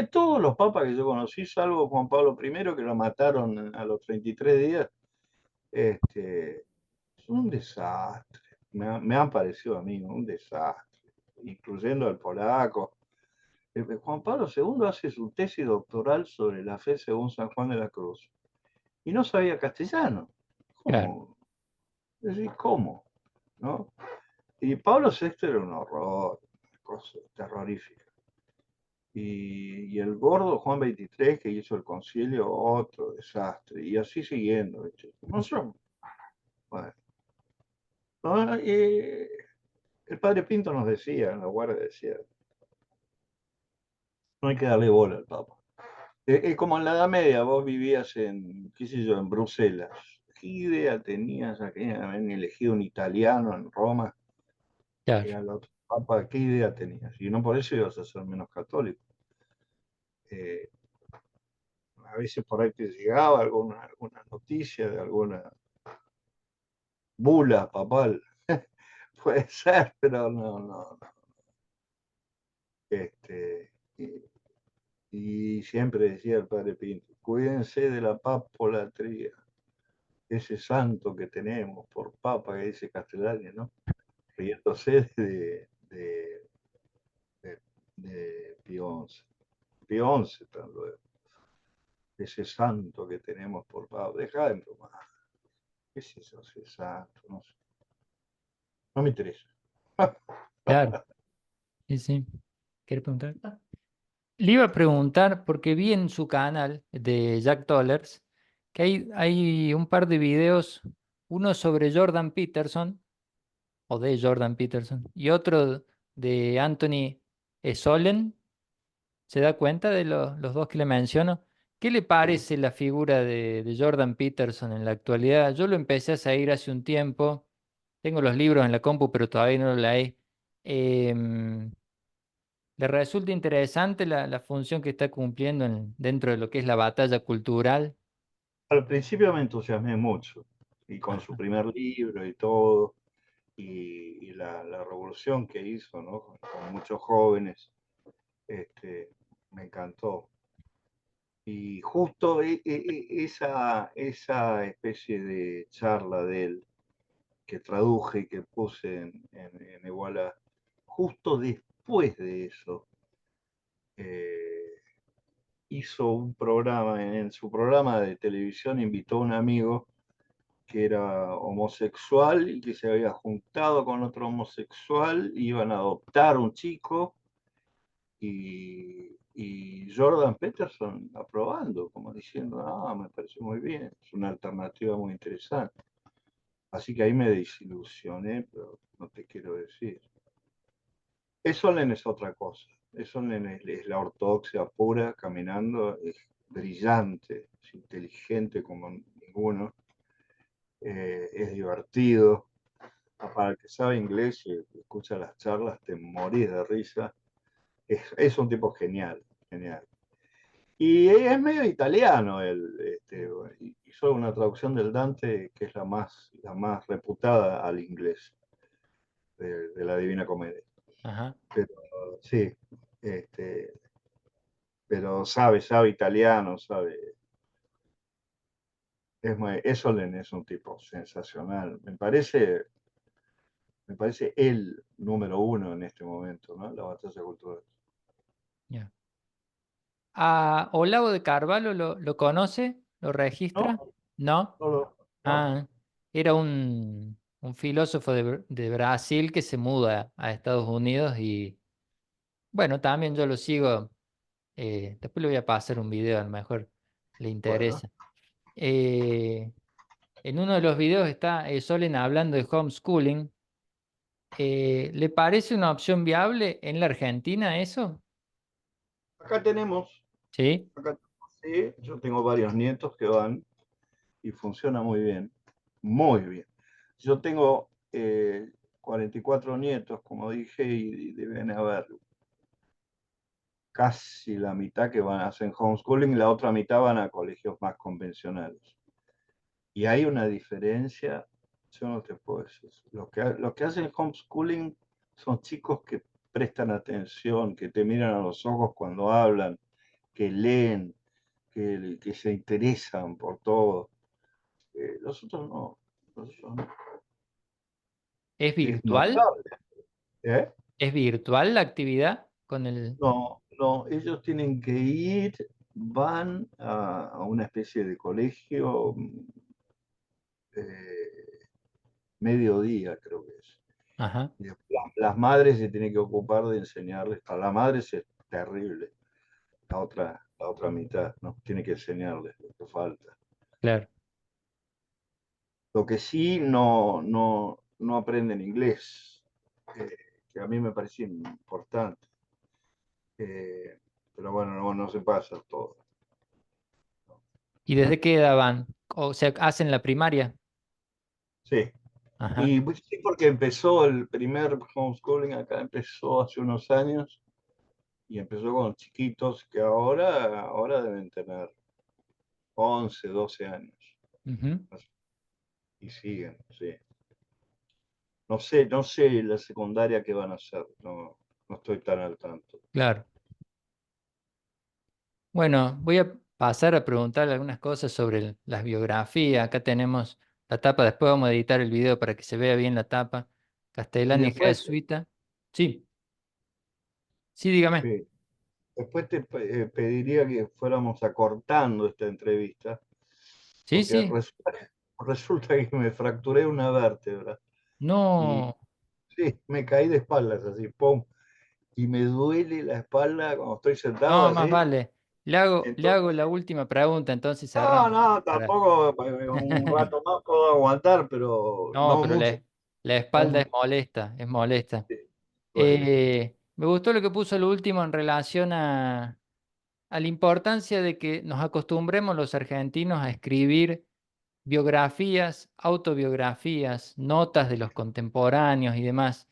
Speaker 3: todos los papas que yo conocí, salvo Juan Pablo I, que lo mataron a los 33 días, este, son un desastre. Me han parecido a mí un desastre, incluyendo al polaco. Juan Pablo II hace su tesis doctoral sobre la fe según San Juan de la Cruz y no sabía castellano.
Speaker 1: Claro,
Speaker 3: ¿Cómo? Es decir, ¿cómo? ¿No? Y Pablo VI era un horror, una cosa terrorífica. Y el gordo Juan XXIII, que hizo el concilio, otro desastre. Y así siguiendo. ¿Viste? No son. Bueno, no, el padre Pinto nos decía, en la guardia decía, no hay que darle bola al Papa. Es como en la Edad Media, vos vivías en, qué sé yo, en Bruselas. ¿Qué idea tenías? Que habían elegido un italiano en Roma, que
Speaker 1: claro,
Speaker 3: era el otro papa, ¿qué idea tenías? Y no por eso ibas a ser menos católico. Eh, a veces por ahí te llegaba alguna noticia de alguna bula papal. Puede ser, pero no. Este, y siempre decía el padre Pinto, cuídense de la papolatría, ese santo que tenemos por papa, que dice Castellani, ¿no? Riéndose de Pío XI. Pío XI, tan luego. Ese santo que tenemos por papa. Deja de bromar. ¿Qué es eso, ese santo? No sé. No me interesa.
Speaker 1: claro. Sí, sí. ¿Quieres preguntar? Le iba a preguntar, porque vi en su canal de Jack Dollars que hay un par de videos, uno sobre Jordan Peterson, o de Jordan Peterson, y otro de Anthony Sollen. ¿Se da cuenta de los dos que le menciono? ¿Qué le parece la figura de Jordan Peterson en la actualidad? Yo lo empecé a seguir hace un tiempo. Tengo los libros en la compu, pero todavía no lo leí. Em, ¿Le resulta interesante la función que está cumpliendo dentro de lo que es la batalla cultural?
Speaker 3: Al principio me entusiasmé mucho, y con su primer libro y todo, y la revolución que hizo, ¿no? Con muchos jóvenes, este, me encantó. Y justo esa especie de charla de él, que traduje y que puse en Iguala, justo después de eso, eh, hizo un programa, en su programa de televisión invitó a un amigo que era homosexual y que se había juntado con otro homosexual, iban a adoptar un chico y Jordan Peterson aprobando, como diciendo, ah, me parece muy bien, es una alternativa muy interesante. Así que ahí me desilusioné, pero no te quiero decir. Esolen es otra cosa. Esolen es la ortodoxia pura, caminando, es brillante, es inteligente como ninguno, es divertido. Para el que sabe inglés y escucha las charlas, te morís de risa. Es un tipo genial, genial. Y es medio italiano, hizo una traducción del Dante que es la más reputada al inglés de la Divina Comedia.
Speaker 1: Ajá,
Speaker 3: Pero sí, este, pero sabe italiano, sabe. Esolen es un tipo sensacional. Me parece el número uno en este momento, ¿no? La batalla cultural.
Speaker 1: ya. ¿A Olavo de Carvalho lo conoce? ¿Lo registra?
Speaker 3: No,
Speaker 1: ¿No?
Speaker 3: no.
Speaker 1: Ah, era un filósofo de Brasil que se muda a Estados Unidos y bueno, también yo lo sigo. Después le voy a pasar un video a lo mejor le
Speaker 3: Bueno,
Speaker 1: interesa. En uno de los videos está Solen hablando de homeschooling. ¿Le parece una opción viable en la Argentina eso?
Speaker 3: acá tenemos,
Speaker 1: Sí.
Speaker 3: acá sí, yo tengo varios nietos que van y funciona muy bien, muy bien. Yo tengo 44 nietos, como dije, y deben haber casi la mitad que van a hacer homeschooling y la otra mitad van a colegios más convencionales. Y hay una diferencia, yo no te puedo decir. Los que hacen homeschooling son chicos que prestan atención, que te miran a los ojos cuando hablan, que leen, que se interesan por todo. Los otros no. Los otros no.
Speaker 1: ¿Es
Speaker 3: Es
Speaker 1: virtual?
Speaker 3: notable. ¿Eh?
Speaker 1: ¿Es virtual la actividad con el...
Speaker 3: No, no, ellos tienen que ir, van a una especie de colegio, mediodía creo que es.
Speaker 1: Ajá,
Speaker 3: Y después las madres se tienen que ocupar de enseñarles. A las madres es terrible. La otra mitad, ¿no? Tiene que enseñarles lo que falta.
Speaker 1: claro.
Speaker 3: Lo que sí no aprenden inglés, eh, que a mí me parecía importante. Eh, pero bueno, no se pasa todo.
Speaker 1: ¿Y desde qué edad van? O sea, ¿hacen la primaria?
Speaker 3: Sí.
Speaker 1: Ajá.
Speaker 3: Y pues, sí, porque empezó el primer homeschooling acá, empezó hace unos años y empezó con los chiquitos que ahora deben tener 11 12 años.
Speaker 1: Ujú,
Speaker 3: Y siguen, sí. No sé la secundaria qué van a hacer, no estoy tan al tanto.
Speaker 1: claro. Bueno, voy a pasar a preguntarle algunas cosas sobre las biografías. Acá tenemos la tapa, después vamos a editar el video para que se vea bien la tapa.
Speaker 3: Y
Speaker 1: Castellani
Speaker 3: después,
Speaker 1: jesuita. Sí, sí, dígame.
Speaker 3: sí, después te pediría que fuéramos acortando esta entrevista,
Speaker 1: Sí,
Speaker 3: porque
Speaker 1: sí.
Speaker 3: resulta que me fracturé una vértebra y
Speaker 1: No,
Speaker 3: sí, me caí de espaldas así, pum, y me duele la espalda cuando estoy sentado
Speaker 1: no, más
Speaker 3: así.
Speaker 1: vale. Le hago
Speaker 3: Entonces,
Speaker 1: la última pregunta, entonces
Speaker 3: no,
Speaker 1: cerramos.
Speaker 3: no,
Speaker 1: Para...
Speaker 3: tampoco un rato más puedo aguantar, pero
Speaker 1: No,
Speaker 3: no
Speaker 1: pero
Speaker 3: mucho,
Speaker 1: la
Speaker 3: no
Speaker 1: espalda es
Speaker 3: mucho.
Speaker 1: molesta, es molesta.
Speaker 3: Sí. Bueno,
Speaker 1: Me gustó lo que puso el último en relación a la importancia de que nos acostumbremos los argentinos a escribir biografías, autobiografías, notas de los contemporáneos y demás.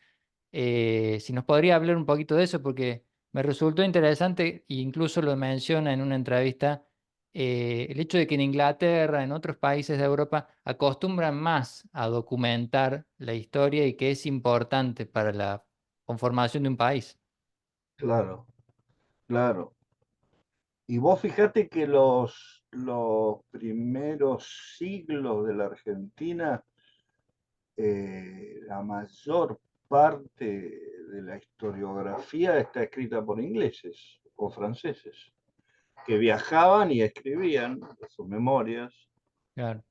Speaker 1: Si nos podría hablar un poquito de eso, porque me resultó interesante, e incluso lo menciona en una entrevista, el hecho de que en Inglaterra, en otros países de Europa, acostumbran más a documentar la historia y que es importante para la conformación de un país.
Speaker 3: claro, claro. Y vos fíjate que los primeros siglos de la Argentina, la mayor parte de la historiografía está escrita por ingleses o franceses, que viajaban y escribían sus memorias.
Speaker 1: Claro.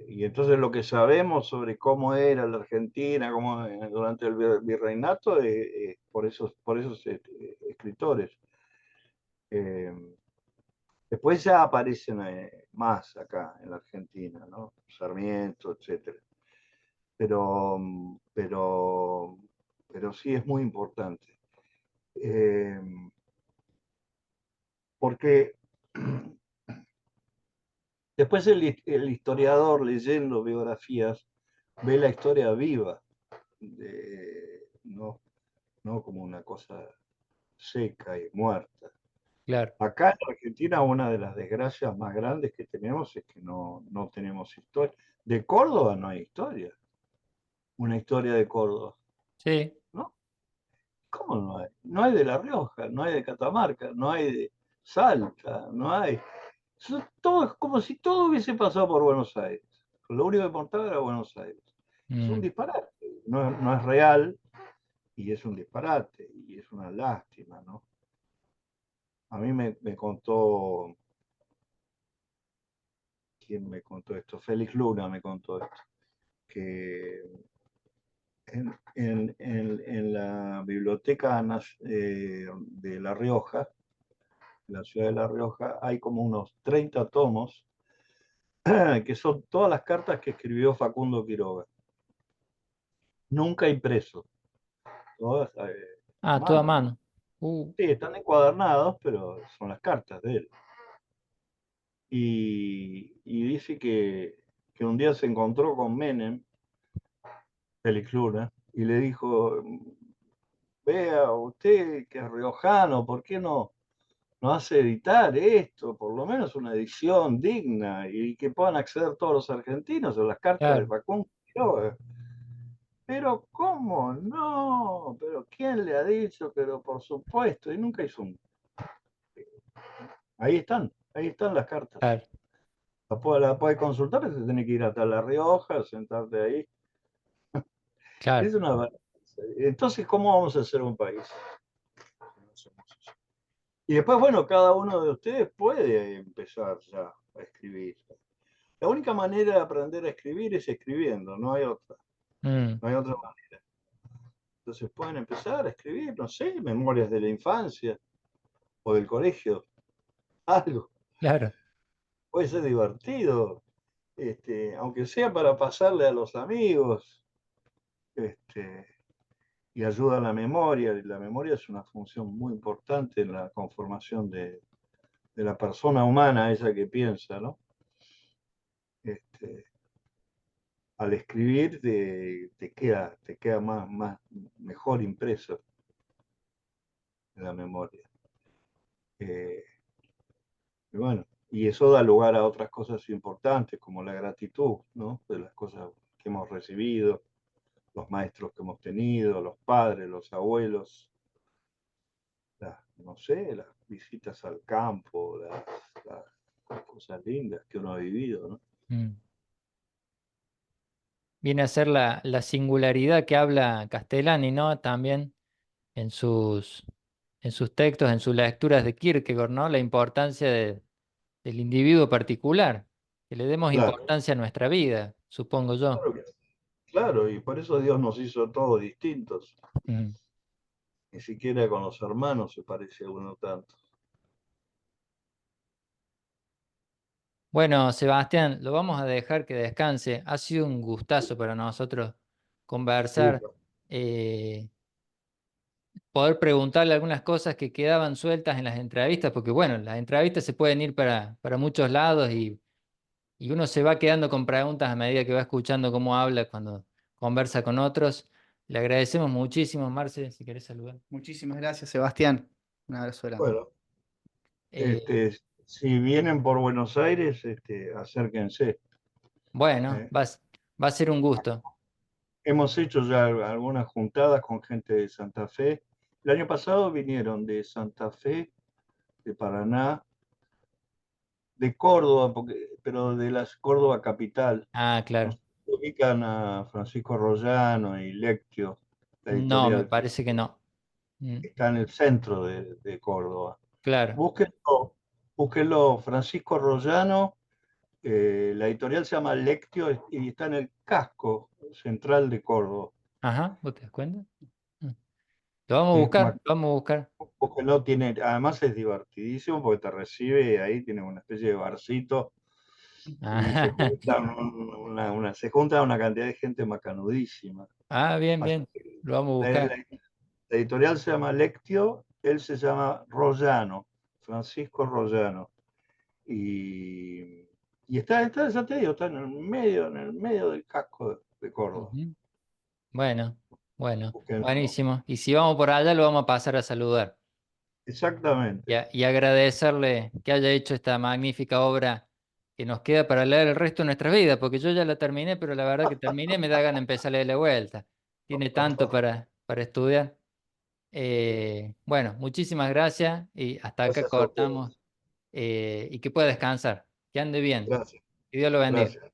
Speaker 3: Y entonces lo que sabemos sobre cómo era la Argentina, durante el virreinato, por esos escritores. Eh, Después ya aparecen más acá en la Argentina, ¿no? Sarmiento, etcétera. Pero, pero, pero sí es muy importante. Eh, Porque después el historiador leyendo biografías ve la historia viva, no como una cosa seca y muerta.
Speaker 1: Claro.
Speaker 3: Acá en Argentina una de las desgracias más grandes que tenemos es que no tenemos historia. De Córdoba no hay historia, una historia de Córdoba,
Speaker 1: Sí,
Speaker 3: ¿no? ¿Cómo no hay? No hay de La Rioja, no hay de Catamarca, no hay de Salta, no hay. Todo es como si todo hubiese pasado por Buenos Aires. Lo único que importaba era Buenos Aires. Es un
Speaker 1: mm,
Speaker 3: disparate, no es real y es un disparate y es una lástima, ¿no? A mí me contó, ¿quién me contó esto? Félix Luna me contó esto, que en la biblioteca de La Rioja en la ciudad de La Rioja, hay como unos 30 tomos, que son todas las cartas que escribió Facundo Quiroga. Nunca impreso, todas a
Speaker 1: Ah, toda
Speaker 3: mano, ¿no?
Speaker 1: mano.
Speaker 3: Sí, están encuadernados, pero son las cartas de él. Y dice que un día se encontró con Menem, Félix Luna, y le dijo, vea, usted que es riojano, ¿por qué no hace editar esto? Por lo menos una edición digna y que puedan acceder todos los argentinos a las cartas de
Speaker 1: Claro,
Speaker 3: Facundo Quiroga. Pero ¿cómo no? ¿Pero quién le ha dicho? Pero por supuesto, y nunca hizo un... ahí están las cartas.
Speaker 1: claro,
Speaker 3: La puedes consultar, pero te tenés que ir hasta La Rioja, sentarte ahí.
Speaker 1: claro,
Speaker 3: Es una... Entonces, ¿cómo vamos a hacer un país? Y después, bueno, cada uno de ustedes puede empezar ya a escribir. La única manera de aprender a escribir es escribiendo, no hay otra.
Speaker 1: mm,
Speaker 3: No hay otra manera. Entonces pueden empezar a escribir, no sé, memorias de la infancia o del colegio, algo.
Speaker 1: claro,
Speaker 3: Puede ser divertido, aunque sea para pasarle a los amigos, este, y ayuda a la memoria. Y la memoria es una función muy importante en la conformación de la persona humana, esa que piensa, ¿no? Este, Al escribir te queda mejor impreso en la memoria. Eh, y bueno, y eso da lugar a otras cosas importantes, como la gratitud, ¿no? De las cosas que hemos recibido, los maestros que hemos tenido, los padres, los abuelos, no sé, las visitas al campo, las cosas lindas que uno ha vivido, ¿no?
Speaker 1: mm. Viene a ser la singularidad que habla Castellani, ¿no? También en en sus textos, en sus lecturas de Kierkegaard, ¿no? La importancia del individuo particular, que le demos
Speaker 3: Claro,
Speaker 1: importancia a nuestra vida, supongo yo.
Speaker 3: claro, claro, y por eso Dios nos hizo todos distintos.
Speaker 1: Mm.
Speaker 3: Ni siquiera con los hermanos se parece a uno tanto.
Speaker 1: Bueno, Sebastián, lo vamos a dejar que descanse. Ha sido un gustazo para nosotros conversar,
Speaker 3: Súper.
Speaker 1: eh, poder preguntarle algunas cosas que quedaban sueltas en las entrevistas, porque bueno, las entrevistas se pueden ir para muchos lados y uno se va quedando con preguntas a medida que va escuchando cómo habla cuando conversa con otros. Le agradecemos muchísimo, Marce, si querés saludar.
Speaker 2: Muchísimas gracias, Sebastián. Un abrazo grande.
Speaker 3: Bueno,
Speaker 1: Eh,
Speaker 3: si vienen por Buenos Aires, acérquense.
Speaker 1: bueno,
Speaker 3: ¿Eh?
Speaker 1: va a ser un gusto.
Speaker 3: Hemos hecho ya algunas juntadas con gente de Santa Fe. El año pasado vinieron de Santa Fe, de Paraná, de Córdoba, pero de las Córdoba capital.
Speaker 1: Ah, claro.
Speaker 3: Nos ubican a Francisco Rollano y Lectio, la
Speaker 1: No, me
Speaker 3: editorial
Speaker 1: parece que no. Mm,
Speaker 3: que está en el centro de Córdoba.
Speaker 1: claro.
Speaker 3: Búsquenlo, búsquenlo, Francisco Rollano. La editorial se llama Lectio y está en el casco central de Córdoba.
Speaker 1: Ajá, ¿vos te das cuenta? Mm. Lo vamos a
Speaker 3: Es
Speaker 1: buscar, lo vamos a buscar.
Speaker 3: búsquenlo, además es divertidísimo porque te recibe y ahí tiene una especie de barcito y se
Speaker 1: Ah,
Speaker 3: juntan se junta una cantidad de gente macanudísima.
Speaker 1: ah, bien,
Speaker 3: Así
Speaker 1: bien.
Speaker 3: que
Speaker 1: Lo vamos a
Speaker 3: la,
Speaker 1: buscar.
Speaker 3: la- la editorial se llama Lectio, él se llama Rollano, Francisco Rollano. Y, ya te digo, está en el medio del casco de Córdoba.
Speaker 1: Ujú. Bueno, bueno,
Speaker 3: Búsquenlo.
Speaker 1: buenísimo. Y si vamos por allá, lo vamos a pasar a saludar
Speaker 3: Exactamente.
Speaker 1: y agradecerle que haya hecho esta magnífica obra que nos queda para leer el resto de nuestras vidas, porque yo ya la terminé, pero la verdad que terminé me da ganas de empezar a leer de vuelta. Tiene tanto para estudiar. Bueno, muchísimas gracias y hasta acá
Speaker 3: Gracias a
Speaker 1: cortamos
Speaker 3: ustedes.
Speaker 1: y que pueda descansar. Que ande bien.
Speaker 3: Gracias.
Speaker 1: Que Dios lo bendiga.
Speaker 3: Gracias.